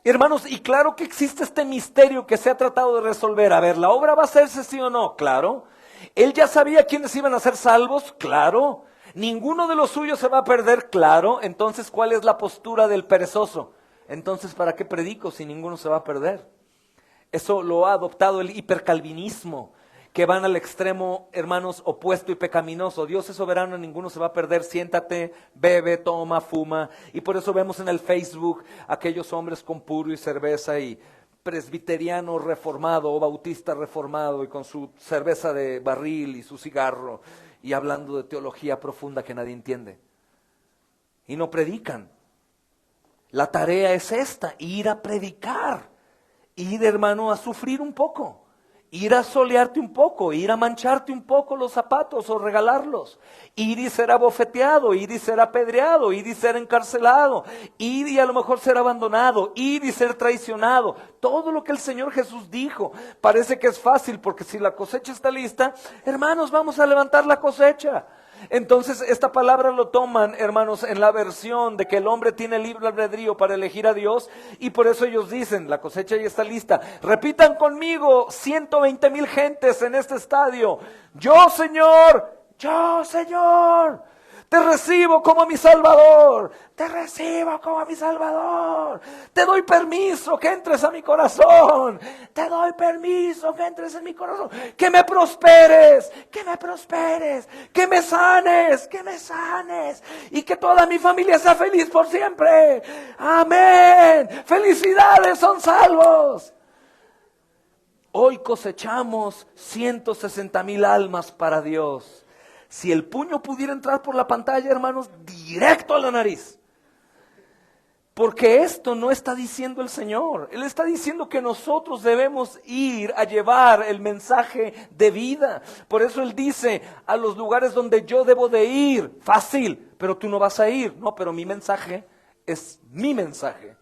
Speaker 1: Hermanos, y claro que existe este misterio que se ha tratado de resolver. A ver, ¿la obra va a hacerse sí o no? Claro. ¿Él ya sabía quiénes iban a ser salvos? Claro. ¿Ninguno de los suyos se va a perder? Claro. Entonces, ¿cuál es la postura del perezoso? Entonces, ¿para qué predico si ninguno se va a perder? Eso lo ha adoptado el hipercalvinismo, que van al extremo, hermanos, opuesto y pecaminoso. Dios es soberano, ninguno se va a perder. Siéntate, bebe, toma, fuma. Y por eso vemos en el Facebook aquellos hombres con puro y cerveza y presbiteriano reformado o bautista reformado y con su cerveza de barril y su cigarro y hablando de teología profunda que nadie entiende. Y no predican. La tarea es esta, ir a predicar, ir, hermano, a sufrir un poco. Ir a solearte un poco, ir a mancharte un poco los zapatos o regalarlos, ir y ser abofeteado, ir y ser apedreado, ir y ser encarcelado, ir y a lo mejor ser abandonado, ir y ser traicionado. Todo lo que el Señor Jesús dijo, parece que es fácil porque si la cosecha está lista, hermanos, vamos a levantar la cosecha. Entonces esta palabra lo toman, hermanos, en la versión de que el hombre tiene libre albedrío para elegir a Dios y por eso ellos dicen, la cosecha ya está lista. Repitan conmigo, 120,000 gentes en este estadio. Yo, Señor, te recibo como mi Salvador, te recibo como mi Salvador, te doy permiso que entres a mi corazón, te doy permiso que entres en mi corazón, que me prosperes, que me sanes, y que toda mi familia sea feliz por siempre, amén, felicidades, son salvos. Hoy cosechamos 160,000 almas para Dios. Si el puño pudiera entrar por la pantalla, hermanos, directo a la nariz. Porque esto no está diciendo el Señor. Él está diciendo que nosotros debemos ir a llevar el mensaje de vida. Por eso Él dice, a los lugares donde yo debo de ir, fácil, pero tú no vas a ir. No, pero mi mensaje es mi mensaje.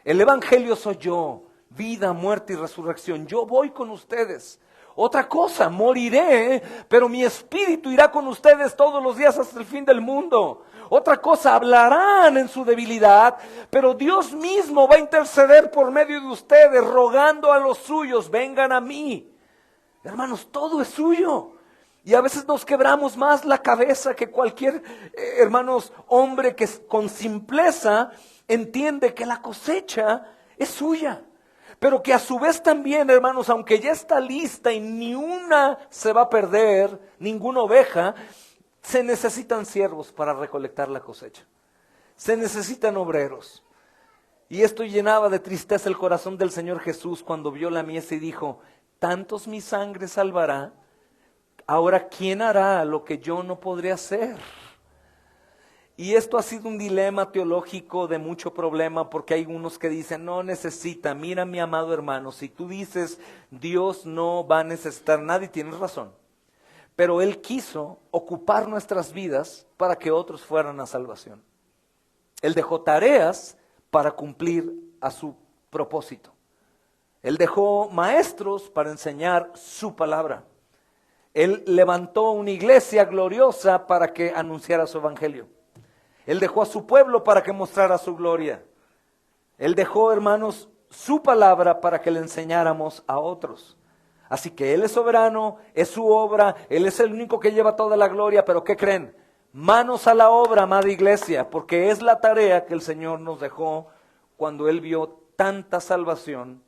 Speaker 1: El evangelio soy yo, vida, muerte y resurrección. Yo voy con ustedes. Otra cosa, moriré, pero mi espíritu irá con ustedes todos los días hasta el fin del mundo. Otra cosa, hablarán en su debilidad, pero Dios mismo va a interceder por medio de ustedes, rogando a los suyos, vengan a mí. Hermanos, todo es suyo. Y a veces nos quebramos más la cabeza que cualquier, hermanos, hombre que con simpleza entiende que la cosecha es suya. Pero que a su vez también, hermanos, aunque ya está lista y ni una se va a perder, ninguna oveja, se necesitan siervos para recolectar la cosecha. Se necesitan obreros. Y esto llenaba de tristeza el corazón del Señor Jesús cuando vio la mies y dijo, tantos mi sangre salvará, ahora ¿quién hará lo que yo no podré hacer? Y esto ha sido un dilema teológico de mucho problema porque hay unos que dicen, no necesita, mira mi amado hermano, si tú dices Dios no va a necesitar nadie, tienes razón. Pero Él quiso ocupar nuestras vidas para que otros fueran a salvación. Él dejó tareas para cumplir a su propósito. Él dejó maestros para enseñar su palabra. Él levantó una iglesia gloriosa para que anunciara su evangelio. Él dejó a su pueblo para que mostrara su gloria. Él dejó, hermanos, su palabra para que le enseñáramos a otros. Así que Él es soberano, es su obra, Él es el único que lleva toda la gloria, pero ¿qué creen? Manos a la obra, amada iglesia, porque es la tarea que el Señor nos dejó cuando Él vio tanta salvación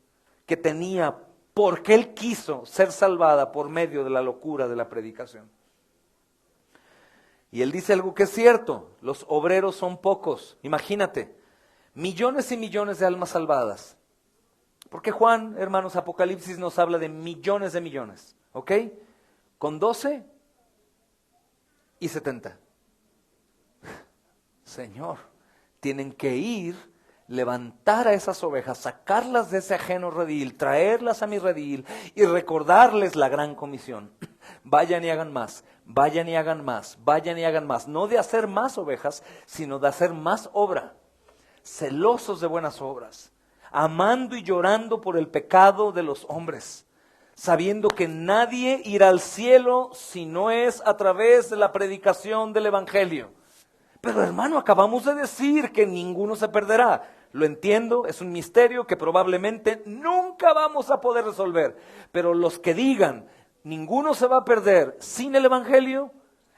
Speaker 1: que tenía, porque Él quiso ser salvada por medio de la locura de la predicación. Y Él dice algo que es cierto, los obreros son pocos. Imagínate, millones y millones de almas salvadas. Porque Juan, hermanos, Apocalipsis nos habla de millones, ¿ok? Con 12 y 70. Señor, tienen que ir, levantar a esas ovejas, sacarlas de ese ajeno redil, traerlas a mi redil y recordarles la gran comisión. Vayan y hagan más, vayan y hagan más, vayan y hagan más. No de hacer más ovejas, sino de hacer más obra. Celosos de buenas obras, amando y llorando por el pecado de los hombres, sabiendo que nadie irá al cielo si no es a través de la predicación del evangelio. Pero hermano, acabamos de decir que ninguno se perderá. Lo entiendo, es un misterio que probablemente nunca vamos a poder resolver. Pero los que digan, ninguno se va a perder sin el evangelio,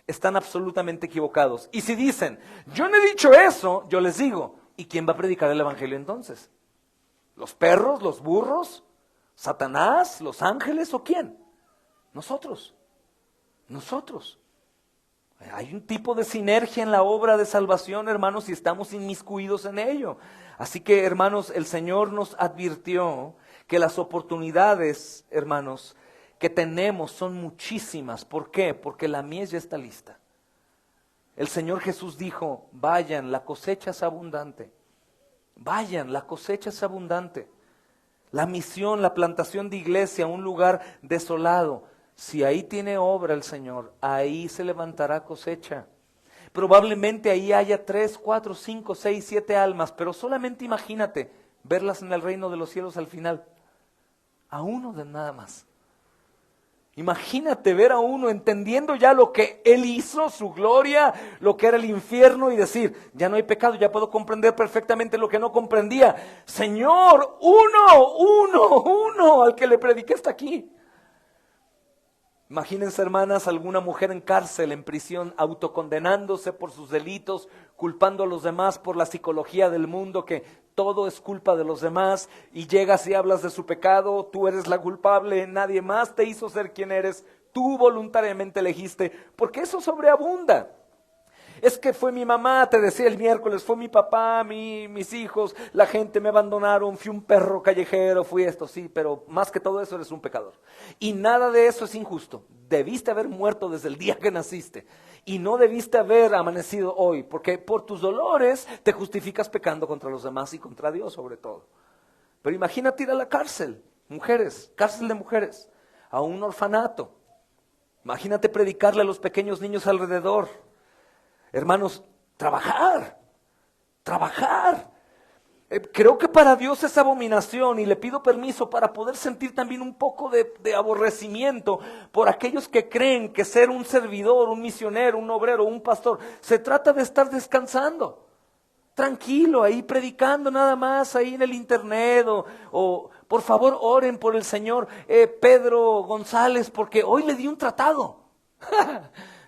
Speaker 1: están absolutamente equivocados. Y si dicen, yo no he dicho eso, yo les digo, ¿y quién va a predicar el evangelio entonces? ¿Los perros, los burros, Satanás, los ángeles o quién? Nosotros. Hay un tipo de sinergia en la obra de salvación, hermanos, y estamos inmiscuidos en ello. Así que, hermanos, el Señor nos advirtió que las oportunidades, hermanos, que tenemos son muchísimas. ¿Por qué? Porque la mies ya está lista. El Señor Jesús dijo, vayan, la cosecha es abundante. Vayan, la cosecha es abundante. La misión, la plantación de iglesia, un lugar desolado. Si ahí tiene obra el Señor, ahí se levantará cosecha. Probablemente ahí haya 3, 4, 5, 6, 7 almas, pero solamente imagínate verlas en el reino de los cielos al final. A uno de nada más. Imagínate ver a uno entendiendo ya lo que Él hizo, su gloria, lo que era el infierno y decir, ya no hay pecado, ya puedo comprender perfectamente lo que no comprendía. Señor, uno al que le prediqué está aquí. Imagínense, hermanas, alguna mujer en cárcel, en prisión, autocondenándose por sus delitos, culpando a los demás por la psicología del mundo, que todo es culpa de los demás, y llegas y hablas de su pecado, tú eres la culpable, nadie más te hizo ser quien eres, tú voluntariamente elegiste, porque eso sobreabunda. Es que fue mi mamá, te decía el miércoles, fue mi papá, mis hijos, la gente me abandonaron, fui un perro callejero, fui esto, sí, pero más que todo eso eres un pecador. Y nada de eso es injusto. Debiste haber muerto desde el día que naciste y no debiste haber amanecido hoy, porque por tus dolores te justificas pecando contra los demás y contra Dios sobre todo. Pero imagínate ir a la cárcel, mujeres, cárcel de mujeres, a un orfanato. Imagínate predicarle a los pequeños niños alrededor. Hermanos, trabajar. Creo que para Dios es abominación y le pido permiso para poder sentir también un poco de aborrecimiento por aquellos que creen que ser un servidor, un misionero, un obrero, un pastor, se trata de estar descansando, tranquilo, ahí predicando nada más, ahí en el internet o por favor oren por el señor Pedro González porque hoy le di un tratado.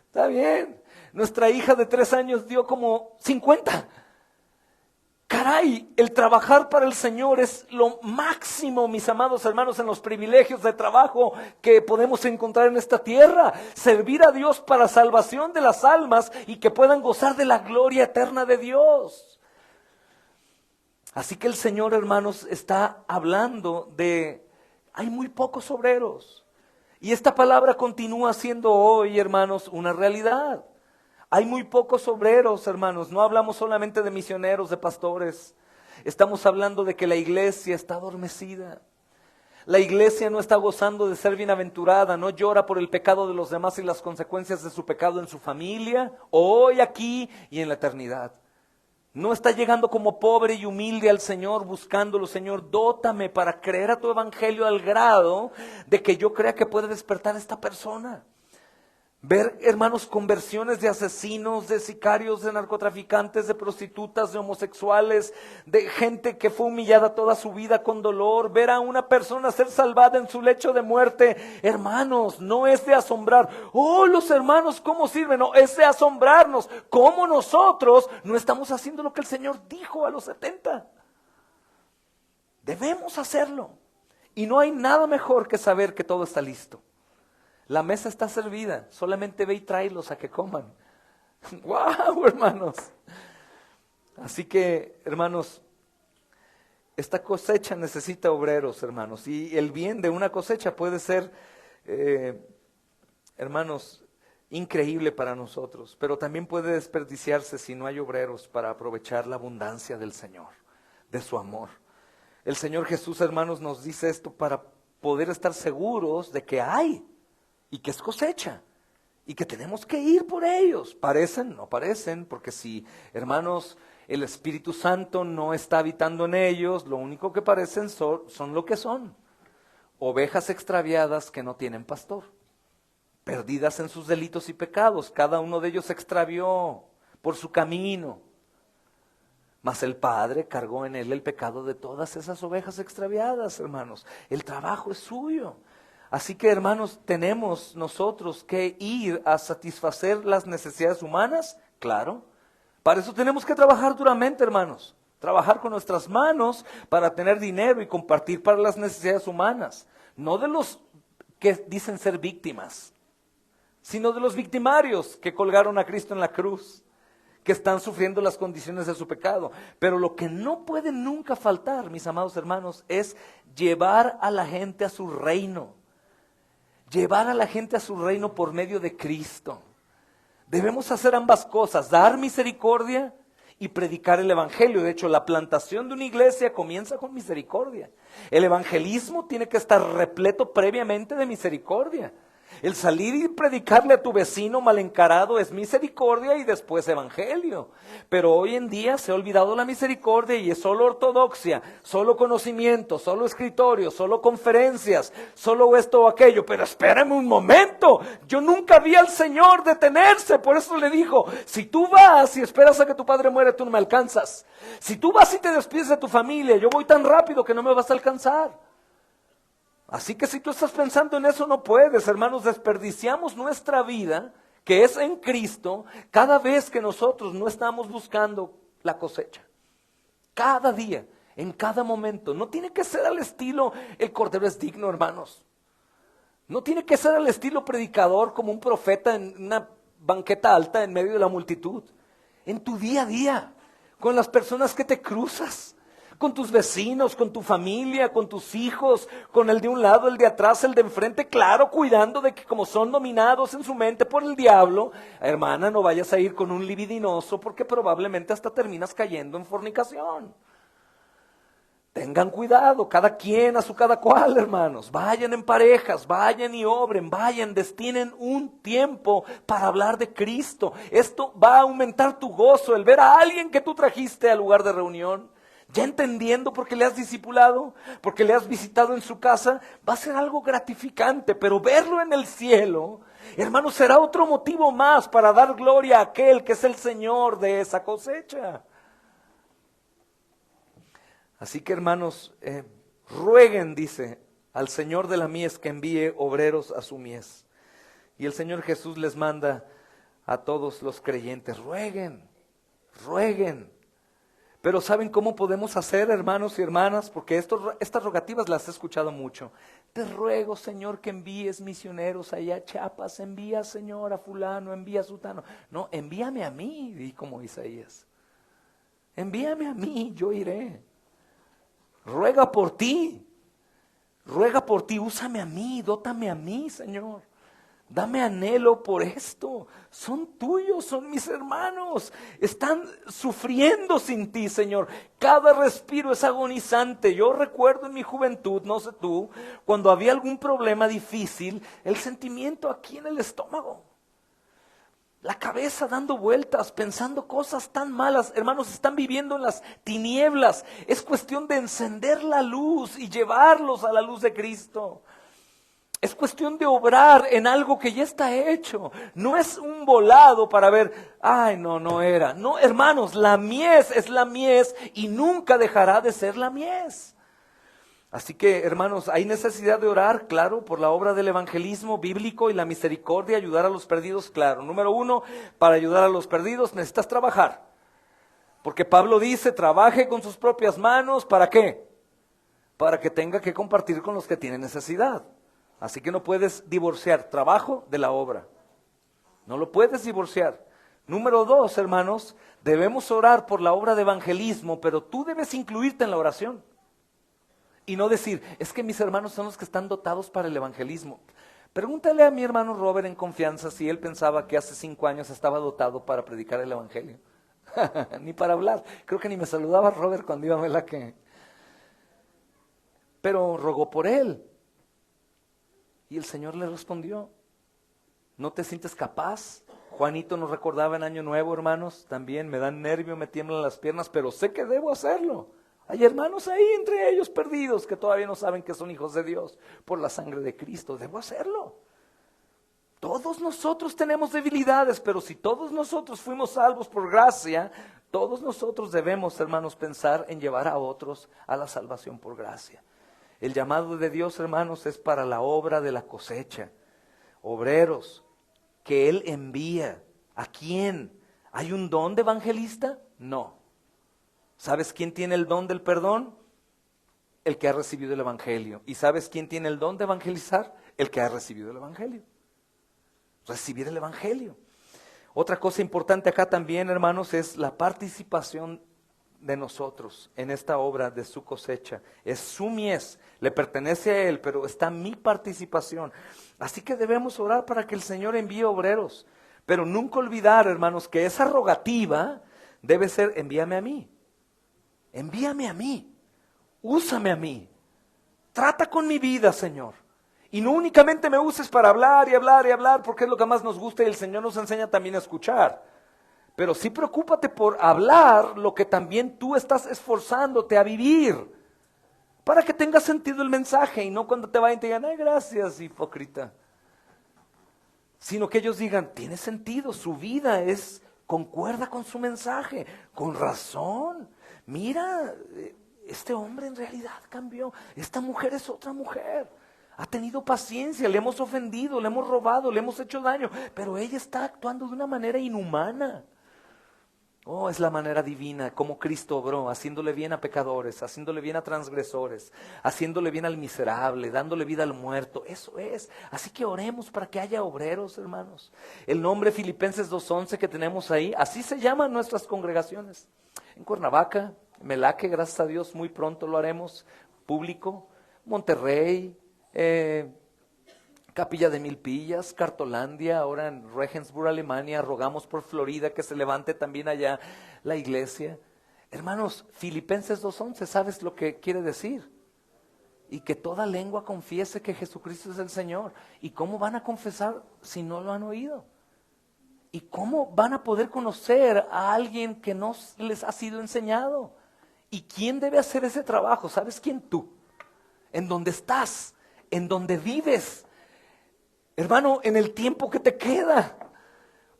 Speaker 1: Está bien. Nuestra hija de 3 años dio como 50. Caray, el trabajar para el Señor es lo máximo, mis amados hermanos, en los privilegios de trabajo que podemos encontrar en esta tierra. Servir a Dios para salvación de las almas y que puedan gozar de la gloria eterna de Dios. Así que el Señor, hermanos, está hablando de, hay muy pocos obreros. Y esta palabra continúa siendo hoy, hermanos, una realidad. Hay muy pocos obreros, hermanos, no hablamos solamente de misioneros, de pastores. Estamos hablando de que la iglesia está adormecida. La iglesia no está gozando de ser bienaventurada, no llora por el pecado de los demás y las consecuencias de su pecado en su familia, hoy, aquí y en la eternidad. No está llegando como pobre y humilde al Señor, buscándolo, Señor, dótame para creer a tu evangelio al grado de que yo crea que puede despertar a esta persona. Ver, hermanos, conversiones de asesinos, de sicarios, de narcotraficantes, de prostitutas, de homosexuales, de gente que fue humillada toda su vida con dolor. Ver a una persona ser salvada en su lecho de muerte. Hermanos, no es de asombrar. Oh, los hermanos, ¿cómo sirven? No, es de asombrarnos. ¿Cómo nosotros no estamos haciendo lo que el Señor dijo a los 70? Debemos hacerlo. Y no hay nada mejor que saber que todo está listo. La mesa está servida, solamente ve y tráelos a que coman. ¡Wow, hermanos! Así que, hermanos, esta cosecha necesita obreros, hermanos. Y el bien de una cosecha puede ser, hermanos, increíble para nosotros. Pero también puede desperdiciarse si no hay obreros para aprovechar la abundancia del Señor, de su amor. El Señor Jesús, hermanos, nos dice esto para poder estar seguros de que hay. Y que es cosecha, y que tenemos que ir por ellos. Parecen, no parecen, porque si, hermanos, el Espíritu Santo no está habitando en ellos, lo único que parecen son lo que son. Ovejas extraviadas que no tienen pastor, perdidas en sus delitos y pecados. Cada uno de ellos se extravió por su camino. Mas el Padre cargó en él el pecado de todas esas ovejas extraviadas, hermanos. El trabajo es suyo. Así que, hermanos, tenemos nosotros que ir a satisfacer las necesidades humanas, claro. Para eso tenemos que trabajar duramente, hermanos. Trabajar con nuestras manos para tener dinero y compartir para las necesidades humanas. No de los que dicen ser víctimas, sino de los victimarios que colgaron a Cristo en la cruz, que están sufriendo las condiciones de su pecado. Pero lo que no puede nunca faltar, mis amados hermanos, es llevar a la gente a su reino. Llevar a la gente a su reino por medio de Cristo. Debemos hacer ambas cosas, dar misericordia y predicar el evangelio. De hecho, la plantación de una iglesia comienza con misericordia. El evangelismo tiene que estar repleto previamente de misericordia. El salir y predicarle a tu vecino mal encarado es misericordia y después evangelio. Pero hoy en día se ha olvidado la misericordia y es solo ortodoxia, solo conocimiento, solo escritorio, solo conferencias, solo esto o aquello. Pero espérame un momento, yo nunca vi al Señor detenerse, por eso le dijo, si tú vas y esperas a que tu padre muera, tú no me alcanzas. Si tú vas y te despides de tu familia, yo voy tan rápido que no me vas a alcanzar. Así que si tú estás pensando en eso no puedes, hermanos, desperdiciamos nuestra vida, que es en Cristo, cada vez que nosotros no estamos buscando la cosecha. Cada día, en cada momento. No tiene que ser al estilo, el cordero es digno, hermanos. No tiene que ser al estilo predicador como un profeta en una banqueta alta en medio de la multitud. En tu día a día, con las personas que te cruzas. Con tus vecinos, con tu familia, con tus hijos, con el de un lado, el de atrás, el de enfrente, claro, cuidando de que como son dominados en su mente por el diablo, hermana, no vayas a ir con un libidinoso porque probablemente hasta terminas cayendo en fornicación. Tengan cuidado, cada quien a su cada cual, hermanos. Vayan en parejas, vayan y obren, vayan, destinen un tiempo para hablar de Cristo. Esto va a aumentar tu gozo, el ver a alguien que tú trajiste al lugar de reunión. Ya entendiendo porque le has discipulado, porque le has visitado en su casa, va a ser algo gratificante, pero verlo en el cielo, hermanos, será otro motivo más para dar gloria a aquel que es el Señor de esa cosecha. Así que, hermanos, rueguen, dice, al Señor de la mies que envíe obreros a su mies. Y el Señor Jesús les manda a todos los creyentes, rueguen, rueguen. Pero ¿saben cómo podemos hacer, hermanos y hermanas? Porque estas rogativas las he escuchado mucho. Te ruego, Señor, que envíes misioneros allá a Chiapas. Envía, Señor, a fulano, envía a sutano. No, envíame a mí, di como Isaías. Envíame a mí, yo iré. Ruega por ti, úsame a mí, dótame a mí, Señor. Dame anhelo por esto. Son tuyos, son mis hermanos. Están sufriendo sin ti, Señor. Cada respiro es agonizante. Yo recuerdo en mi juventud, no sé tú, cuando había algún problema difícil, el sentimiento aquí en el estómago. La cabeza dando vueltas, pensando cosas tan malas. Hermanos, están viviendo en las tinieblas. Es cuestión de encender la luz y llevarlos a la luz de Cristo. Es cuestión de obrar en algo que ya está hecho. No es un volado para ver, ay, no era. No, hermanos, la mies es la mies y nunca dejará de ser la mies. Así que, hermanos, hay necesidad de orar, claro, por la obra del evangelismo bíblico y la misericordia, ayudar a los perdidos, claro. Número 1, para ayudar a los perdidos necesitas trabajar. Porque Pablo dice, trabaje con sus propias manos, ¿para qué? Para que tenga que compartir con los que tienen necesidad. Así que no puedes divorciar trabajo de la obra. No lo puedes divorciar. Número 2, hermanos, debemos orar por la obra de evangelismo, pero tú debes incluirte en la oración. Y no decir, es que mis hermanos son los que están dotados para el evangelismo. Pregúntale a mi hermano Robert en confianza si él pensaba que hace 5 años estaba dotado para predicar el evangelio. Ni para hablar. Creo que ni me saludaba Robert cuando iba a ver la que... Pero rogó por él. Y el Señor le respondió, ¿no te sientes capaz? Juanito nos recordaba en Año Nuevo, hermanos, también me dan nervio, me tiemblan las piernas, pero sé que debo hacerlo. Hay hermanos ahí entre ellos perdidos que todavía no saben que son hijos de Dios por la sangre de Cristo. Debo hacerlo. Todos nosotros tenemos debilidades, pero si todos nosotros fuimos salvos por gracia, todos nosotros debemos, hermanos, pensar en llevar a otros a la salvación por gracia. El llamado de Dios, hermanos, es para la obra de la cosecha. Obreros que Él envía. ¿A quién? ¿Hay un don de evangelista? No. ¿Sabes quién tiene el don del perdón? El que ha recibido el evangelio. ¿Y sabes quién tiene el don de evangelizar? El que ha recibido el evangelio. Recibir el evangelio. Otra cosa importante acá también, hermanos, es la participación de nosotros en esta obra de su cosecha. Es su mies, le pertenece a Él, pero está mi participación. Así que debemos orar para que el Señor envíe obreros. Pero nunca olvidar, hermanos, que esa rogativa debe ser, envíame a mí. Envíame a mí, úsame a mí, trata con mi vida, Señor. Y no únicamente me uses para hablar y hablar y hablar, porque es lo que más nos gusta y el Señor nos enseña también a escuchar. Pero sí preocúpate por hablar lo que también tú estás esforzándote a vivir, para que tenga sentido el mensaje y no cuando te vayan y te digan, ay, gracias, hipócrita. Sino que ellos digan, tiene sentido, su vida concuerda con su mensaje, con razón. Mira, este hombre en realidad cambió, esta mujer es otra mujer, ha tenido paciencia, le hemos ofendido, le hemos robado, le hemos hecho daño, pero ella está actuando de una manera inhumana. Oh, es la manera divina, como Cristo obró, haciéndole bien a pecadores, haciéndole bien a transgresores, haciéndole bien al miserable, dándole vida al muerto, eso es. Así que oremos para que haya obreros, hermanos. El nombre Filipenses 2:11 que tenemos ahí, así se llaman nuestras congregaciones. En Cuernavaca, Melaque, gracias a Dios, muy pronto lo haremos público. Monterrey, Capilla de Milpillas, Cartolandia, ahora en Regensburg, Alemania, rogamos por Florida que se levante también allá la iglesia. Hermanos, Filipenses 2:11, ¿sabes lo que quiere decir? Y que toda lengua confiese que Jesucristo es el Señor. ¿Y cómo van a confesar si no lo han oído? ¿Y cómo van a poder conocer a alguien que no les ha sido enseñado? ¿Y quién debe hacer ese trabajo? ¿Sabes quién? Tú. En donde estás, en donde vives. Hermano, en el tiempo que te queda.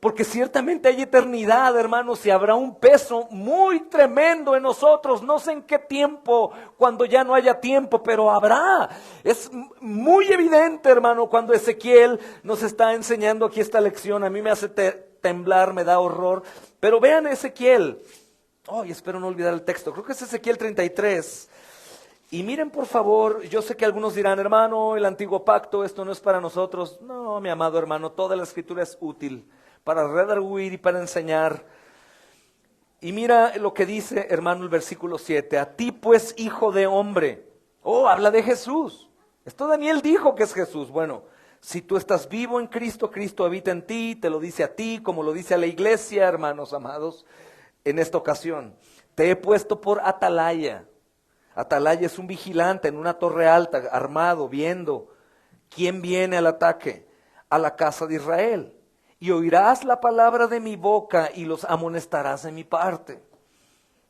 Speaker 1: Porque ciertamente hay eternidad, hermanos, y habrá un peso muy tremendo en nosotros. No sé en qué tiempo, cuando ya no haya tiempo, pero habrá. Es muy evidente, hermano, cuando Ezequiel nos está enseñando aquí esta lección. A mí me hace temblar, me da horror. Pero vean Ezequiel. Y espero no olvidar el texto. Creo que es Ezequiel 33. Y miren, por favor, yo sé que algunos dirán, hermano, el antiguo pacto, esto no es para nosotros. No, mi amado hermano, toda la escritura es útil para redarguir y para enseñar. Y mira lo que dice, hermano, el versículo 7. A ti pues, hijo de hombre. Habla de Jesús. Esto Daniel dijo que es Jesús. Bueno, si tú estás vivo en Cristo, Cristo habita en ti, te lo dice a ti, como lo dice a la iglesia, hermanos amados, en esta ocasión. Te he puesto por atalaya. Atalaya es un vigilante en una torre alta, armado, viendo quién viene al ataque a la casa de Israel. Y oirás la palabra de mi boca y los amonestarás de mi parte.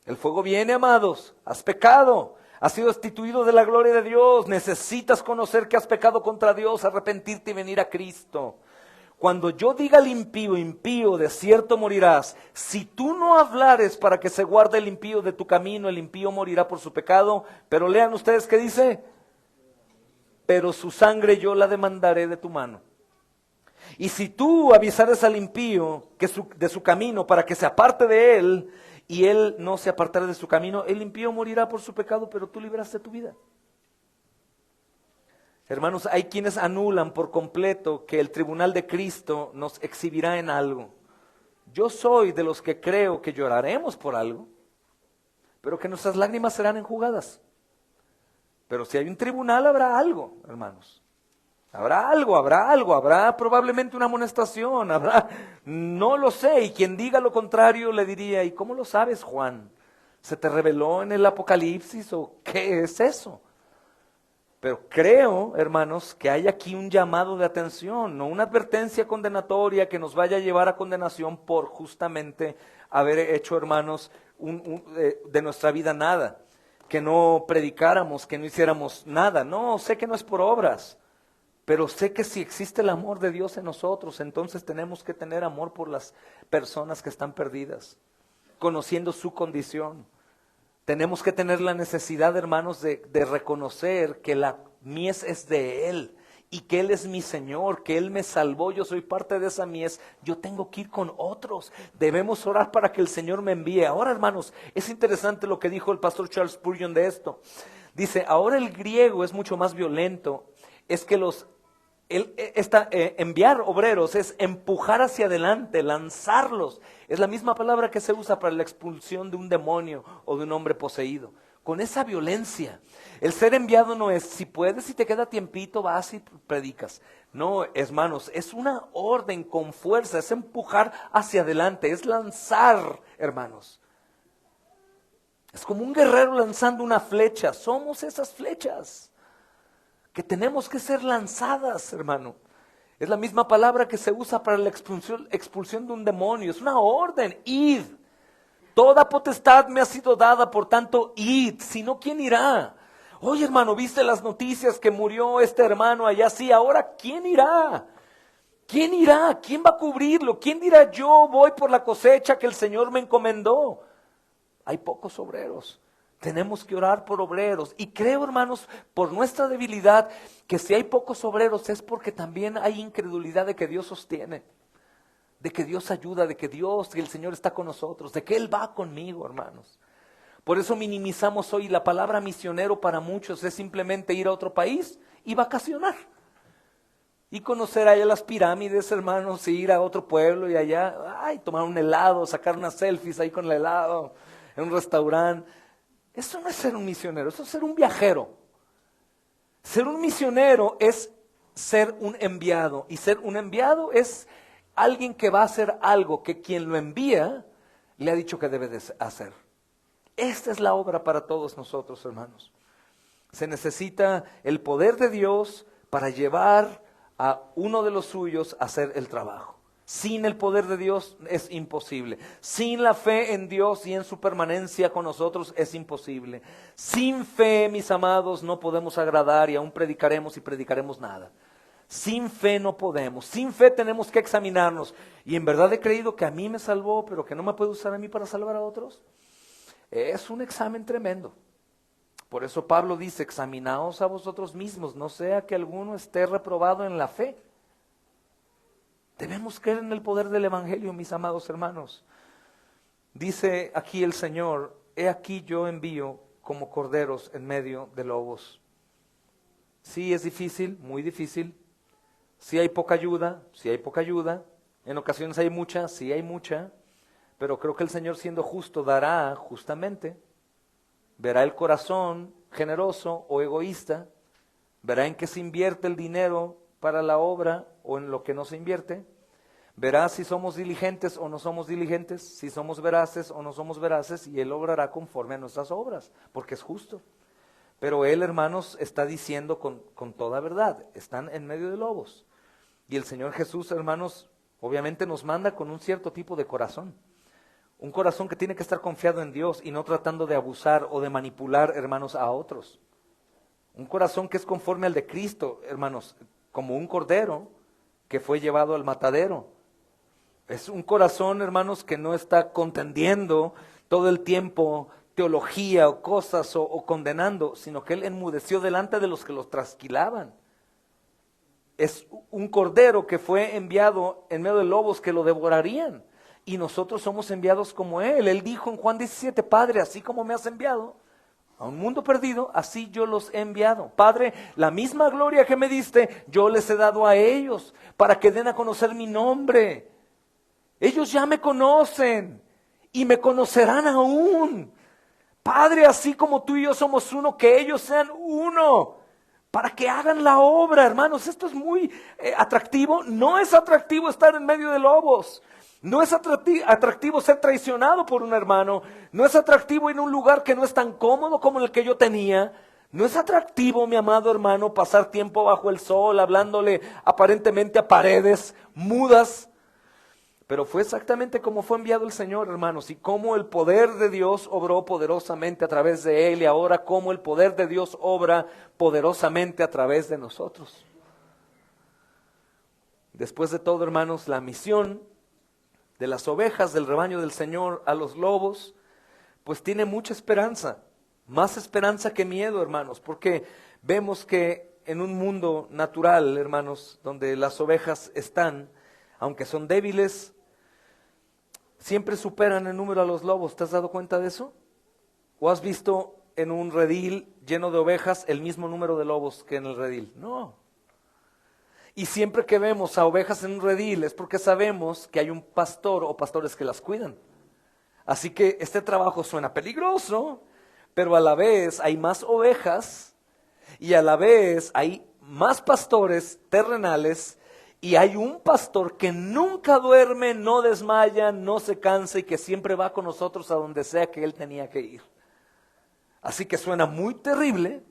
Speaker 1: El fuego viene, amados, has pecado. Has sido destituido de la gloria de Dios. Necesitas conocer que has pecado contra Dios, arrepentirte y venir a Cristo. Cuando yo diga al impío, impío, de cierto morirás. Si tú no hablares para que se guarde el impío de tu camino, el impío morirá por su pecado. Pero lean ustedes qué dice. Pero su sangre yo la demandaré de tu mano. Y si tú avisares al impío de su camino para que se aparte de él, y él no se apartará de su camino, el impío morirá por su pecado, pero tú libraste tu vida. Hermanos, hay quienes anulan por completo que el tribunal de Cristo nos exhibirá en algo. Yo soy de los que creo que lloraremos por algo, pero que nuestras lágrimas serán enjugadas. Pero si hay un tribunal, habrá algo, hermanos. Habrá probablemente una amonestación, no lo sé, y quien diga lo contrario le diría, ¿y cómo lo sabes, Juan? ¿Se te reveló en el Apocalipsis o qué es eso? Pero creo, hermanos, que hay aquí un llamado de atención, no una advertencia condenatoria que nos vaya a llevar a condenación por justamente haber hecho, hermanos, de nuestra vida nada, que no predicáramos, que no hiciéramos nada. No, sé que no es por obras. Pero sé que si existe el amor de Dios en nosotros, entonces tenemos que tener amor por las personas que están perdidas, conociendo su condición. Tenemos que tener la necesidad, hermanos, de reconocer que la mies es de Él y que Él es mi Señor, que Él me salvó, yo soy parte de esa mies, yo tengo que ir con otros. Debemos orar para que el Señor me envíe. Ahora, hermanos, es interesante lo que dijo el pastor Charles Spurgeon de esto. Dice, ahora el griego es mucho más violento, es que enviar obreros es empujar hacia adelante, lanzarlos. Es la misma palabra que se usa para la expulsión de un demonio o de un hombre poseído. Con esa violencia. El ser enviado no es, si puedes, si te queda tiempito, vas y predicas. No, hermanos, es una orden con fuerza, es empujar hacia adelante, es lanzar, hermanos. Es como un guerrero lanzando una flecha, somos esas flechas que tenemos que ser lanzadas, hermano. Es la misma palabra que se usa para la expulsión de un demonio. Es una orden, id. Toda potestad me ha sido dada, por tanto, id. Si no, ¿quién irá? Oye, hermano, ¿viste las noticias que murió este hermano allá? Sí, ahora, ¿quién irá? ¿Quién irá? ¿Quién va a cubrirlo? ¿Quién dirá yo voy por la cosecha que el Señor me encomendó? Hay pocos obreros. Tenemos que orar por obreros. Y creo, hermanos, por nuestra debilidad, que si hay pocos obreros es porque también hay incredulidad de que Dios sostiene, de que Dios ayuda, de que el Señor está con nosotros, de que Él va conmigo, hermanos. Por eso minimizamos hoy la palabra misionero. Para muchos es simplemente ir a otro país y vacacionar. Y conocer allá las pirámides, hermanos, y ir a otro pueblo y allá, tomar un helado, sacar unas selfies ahí con el helado, en un restaurante. Eso no es ser un misionero, eso es ser un viajero. Ser un misionero es ser un enviado. Y ser un enviado es alguien que va a hacer algo que quien lo envía le ha dicho que debe de hacer. Esta es la obra para todos nosotros, hermanos. Se necesita el poder de Dios para llevar a uno de los suyos a hacer el trabajo. Sin el poder de Dios es imposible. Sin la fe en Dios y en su permanencia con nosotros es imposible. Sin fe, mis amados, no podemos agradar y aún predicaremos y predicaremos nada. Sin fe no podemos. Sin fe tenemos que examinarnos. Y en verdad he creído que a mí me salvó, pero que no me puede usar a mí para salvar a otros. Es un examen tremendo. Por eso Pablo dice, examinaos a vosotros mismos, no sea que alguno esté reprobado en la fe. Debemos creer en el poder del Evangelio, mis amados hermanos. Dice aquí el Señor, he aquí yo envío como corderos en medio de lobos. Sí, es difícil, muy difícil. Sí hay poca ayuda, sí hay poca ayuda. En ocasiones hay mucha, sí hay mucha. Pero creo que el Señor, siendo justo, dará justamente. Verá el corazón generoso o egoísta. Verá en qué se invierte el dinero para la obra o en lo que no se invierte. Verá si somos diligentes o no somos diligentes, si somos veraces o no somos veraces, y Él obrará conforme a nuestras obras, porque es justo. Pero Él, hermanos, está diciendo con toda verdad, están en medio de lobos. Y el Señor Jesús, hermanos, obviamente nos manda con un cierto tipo de corazón. Un corazón que tiene que estar confiado en Dios y no tratando de abusar o de manipular, hermanos, a otros. Un corazón que es conforme al de Cristo, hermanos, como un cordero que fue llevado al matadero. Es un corazón, hermanos, que no está contendiendo todo el tiempo teología o cosas o condenando, sino que Él enmudeció delante de los que los trasquilaban. Es un cordero que fue enviado en medio de lobos que lo devorarían. Y nosotros somos enviados como Él. Él dijo en Juan 17, Padre, así como me has enviado a un mundo perdido, así yo los he enviado. Padre, la misma gloria que me diste, yo les he dado a ellos, para que den a conocer mi nombre. Ellos ya me conocen y me conocerán aún. Padre, así como tú y yo somos uno, que ellos sean uno, para que hagan la obra, hermanos. Esto es muy atractivo. No es atractivo estar en medio de lobos. No es atractivo ser traicionado por un hermano. No es atractivo ir a un lugar que no es tan cómodo como el que yo tenía. No es atractivo, mi amado hermano, pasar tiempo bajo el sol, hablándole aparentemente a paredes mudas. Pero fue exactamente como fue enviado el Señor, hermanos, y cómo el poder de Dios obró poderosamente a través de Él, y ahora cómo el poder de Dios obra poderosamente a través de nosotros. Después de todo, hermanos, la misión de las ovejas del rebaño del Señor a los lobos, pues tiene mucha esperanza, más esperanza que miedo, hermanos, porque vemos que en un mundo natural, hermanos, donde las ovejas están, aunque son débiles, siempre superan en número a los lobos. ¿Te has dado cuenta de eso? ¿O has visto en un redil lleno de ovejas el mismo número de lobos que en el redil? No. Y siempre que vemos a ovejas en un redil es porque sabemos que hay un pastor o pastores que las cuidan. Así que este trabajo suena peligroso, pero a la vez hay más ovejas y a la vez hay más pastores terrenales. Y hay un pastor que nunca duerme, no desmaya, no se cansa y que siempre va con nosotros a donde sea que Él tenía que ir. Así que suena muy terrible,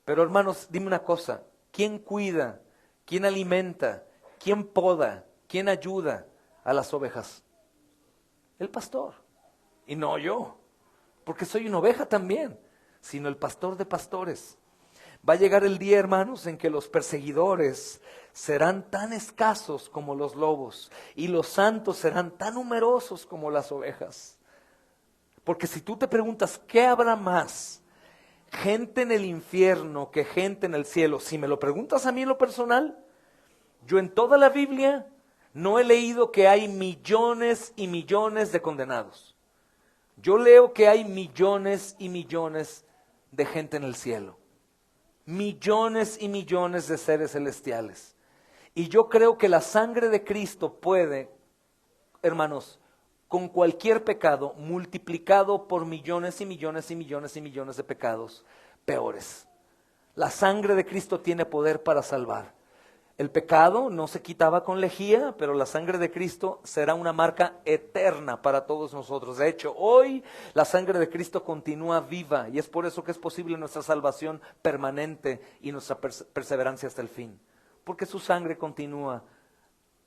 Speaker 1: pero hermanos, dime una cosa, ¿quién cuida, quién alimenta, quién poda, quién ayuda a las ovejas? El pastor, y no yo, porque soy una oveja también, sino el pastor de pastores. Va a llegar el día, hermanos, en que los perseguidores serán tan escasos como los lobos y los santos serán tan numerosos como las ovejas. Porque si tú te preguntas, ¿qué habrá más? ¿Gente en el infierno que gente en el cielo? Si me lo preguntas a mí en lo personal, yo en toda la Biblia no he leído que hay millones y millones de condenados. Yo leo que hay millones y millones de gente en el cielo. Millones y millones de seres celestiales. Y yo creo que la sangre de Cristo puede, hermanos, con cualquier pecado multiplicado por millones y millones y millones y millones de pecados peores. La sangre de Cristo tiene poder para salvar. El pecado no se quitaba con lejía, pero la sangre de Cristo será una marca eterna para todos nosotros. De hecho, hoy la sangre de Cristo continúa viva y es por eso que es posible nuestra salvación permanente y nuestra perseverancia hasta el fin. Porque su sangre continúa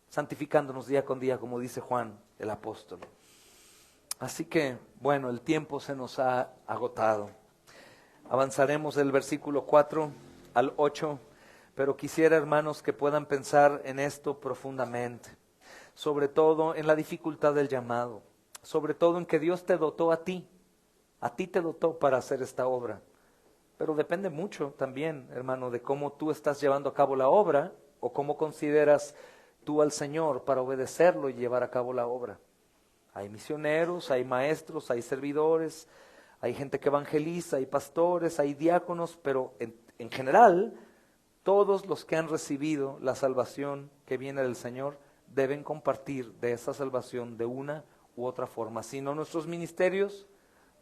Speaker 1: santificándonos día con día, como dice Juan el apóstol. Así que, bueno, el tiempo se nos ha agotado. Avanzaremos del versículo 4 al 8. Pero quisiera, hermanos, que puedan pensar en esto profundamente, sobre todo en la dificultad del llamado, sobre todo en que Dios te dotó a ti te dotó para hacer esta obra, pero depende mucho también, hermano, de cómo tú estás llevando a cabo la obra o cómo consideras tú al Señor para obedecerlo y llevar a cabo la obra. Hay misioneros, hay maestros, hay servidores, hay gente que evangeliza, hay pastores, hay diáconos, pero en general, todos los que han recibido la salvación que viene del Señor deben compartir de esa salvación de una u otra forma. Si no, nuestros ministerios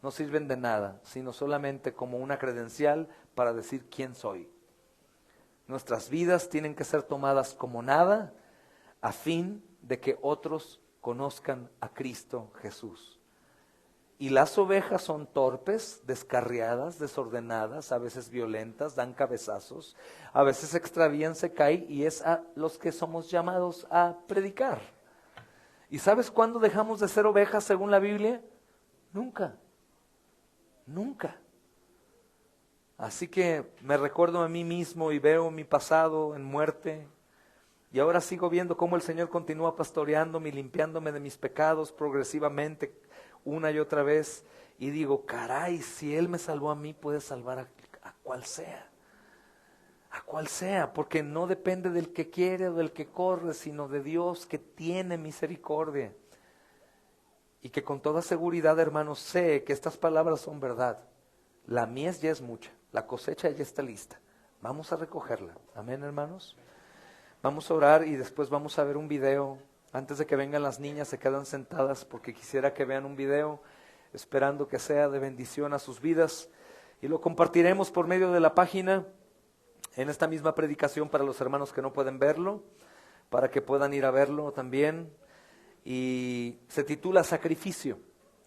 Speaker 1: no sirven de nada, sino solamente como una credencial para decir quién soy. Nuestras vidas tienen que ser tomadas como nada a fin de que otros conozcan a Cristo Jesús. Y las ovejas son torpes, descarriadas, desordenadas, a veces violentas, dan cabezazos, a veces se extravían, se caen, y es a los que somos llamados a predicar. ¿Y sabes cuándo dejamos de ser ovejas según la Biblia? Nunca, nunca. Así que me recuerdo a mí mismo y veo mi pasado en muerte. Y ahora sigo viendo cómo el Señor continúa pastoreándome y limpiándome de mis pecados progresivamente, una y otra vez. Y digo, caray, si Él me salvó a mí, puede salvar a cual sea. A cual sea, porque no depende del que quiere o del que corre, sino de Dios que tiene misericordia. Y que con toda seguridad, hermanos, sé que estas palabras son verdad. La mies ya es mucha, la cosecha ya está lista. Vamos a recogerla. Amén, hermanos. Vamos a orar y después vamos a ver un video. Antes de que vengan las niñas, se quedan sentadas porque quisiera que vean un video, esperando que sea de bendición a sus vidas. Y lo compartiremos por medio de la página en esta misma predicación para los hermanos que no pueden verlo, para que puedan ir a verlo también. Y se titula Sacrificio.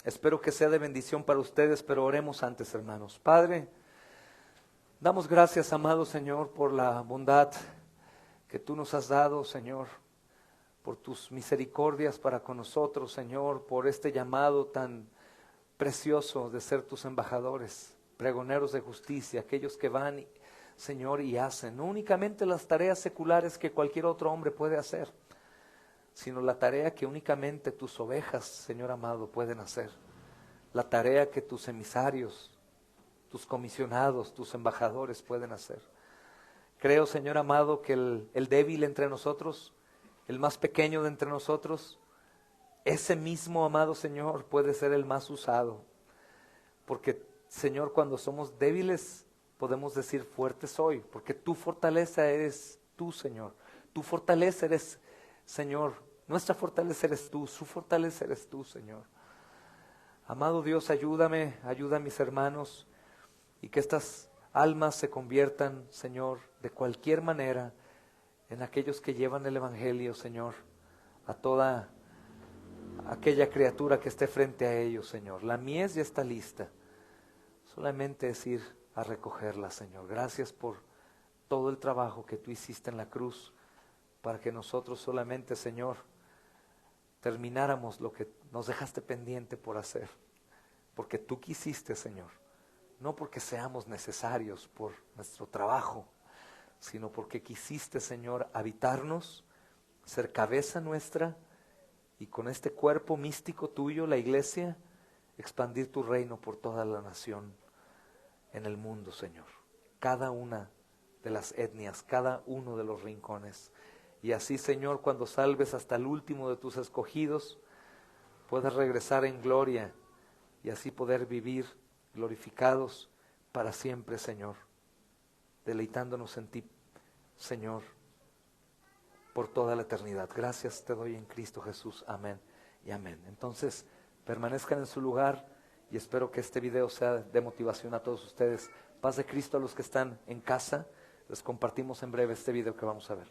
Speaker 1: Espero que sea de bendición para ustedes, pero oremos antes, hermanos. Padre, damos gracias, amado Señor, por la bondad que tú nos has dado, Señor, por tus misericordias para con nosotros, Señor, por este llamado tan precioso de ser tus embajadores, pregoneros de justicia, aquellos que van, Señor, y hacen no únicamente las tareas seculares que cualquier otro hombre puede hacer, sino la tarea que únicamente tus ovejas, Señor amado, pueden hacer, la tarea que tus emisarios, tus comisionados, tus embajadores pueden hacer. Creo, Señor amado, que el débil entre nosotros, el más pequeño de entre nosotros, ese mismo, amado Señor, puede ser el más usado. Porque, Señor, cuando somos débiles, podemos decir fuerte soy, porque tu fortaleza eres tú, Señor. Tu fortaleza eres, Señor, nuestra fortaleza eres tú, su fortaleza eres tú, Señor. Amado Dios, ayúdame, ayuda a mis hermanos, y que estas almas se conviertan, Señor, de cualquier manera, en aquellos que llevan el Evangelio, Señor, a toda aquella criatura que esté frente a ellos, Señor. La mies ya está lista, solamente es ir a recogerla, Señor. Gracias por todo el trabajo que tú hiciste en la cruz, para que nosotros solamente, Señor, termináramos lo que nos dejaste pendiente por hacer, porque tú quisiste, Señor. No porque seamos necesarios por nuestro trabajo, sino porque quisiste, Señor, habitarnos, ser cabeza nuestra, y con este cuerpo místico tuyo, la iglesia, expandir tu reino por toda la nación en el mundo, Señor. Cada una de las etnias, cada uno de los rincones. Y así, Señor, cuando salves hasta el último de tus escogidos, puedas regresar en gloria y así poder vivir glorificados para siempre, Señor, deleitándonos en ti, Señor, por toda la eternidad. Gracias te doy en Cristo Jesús. Amén y amén. Entonces, permanezcan en su lugar y espero que este video sea de motivación a todos ustedes. Paz de Cristo a los que están en casa. Les compartimos en breve este video que vamos a ver.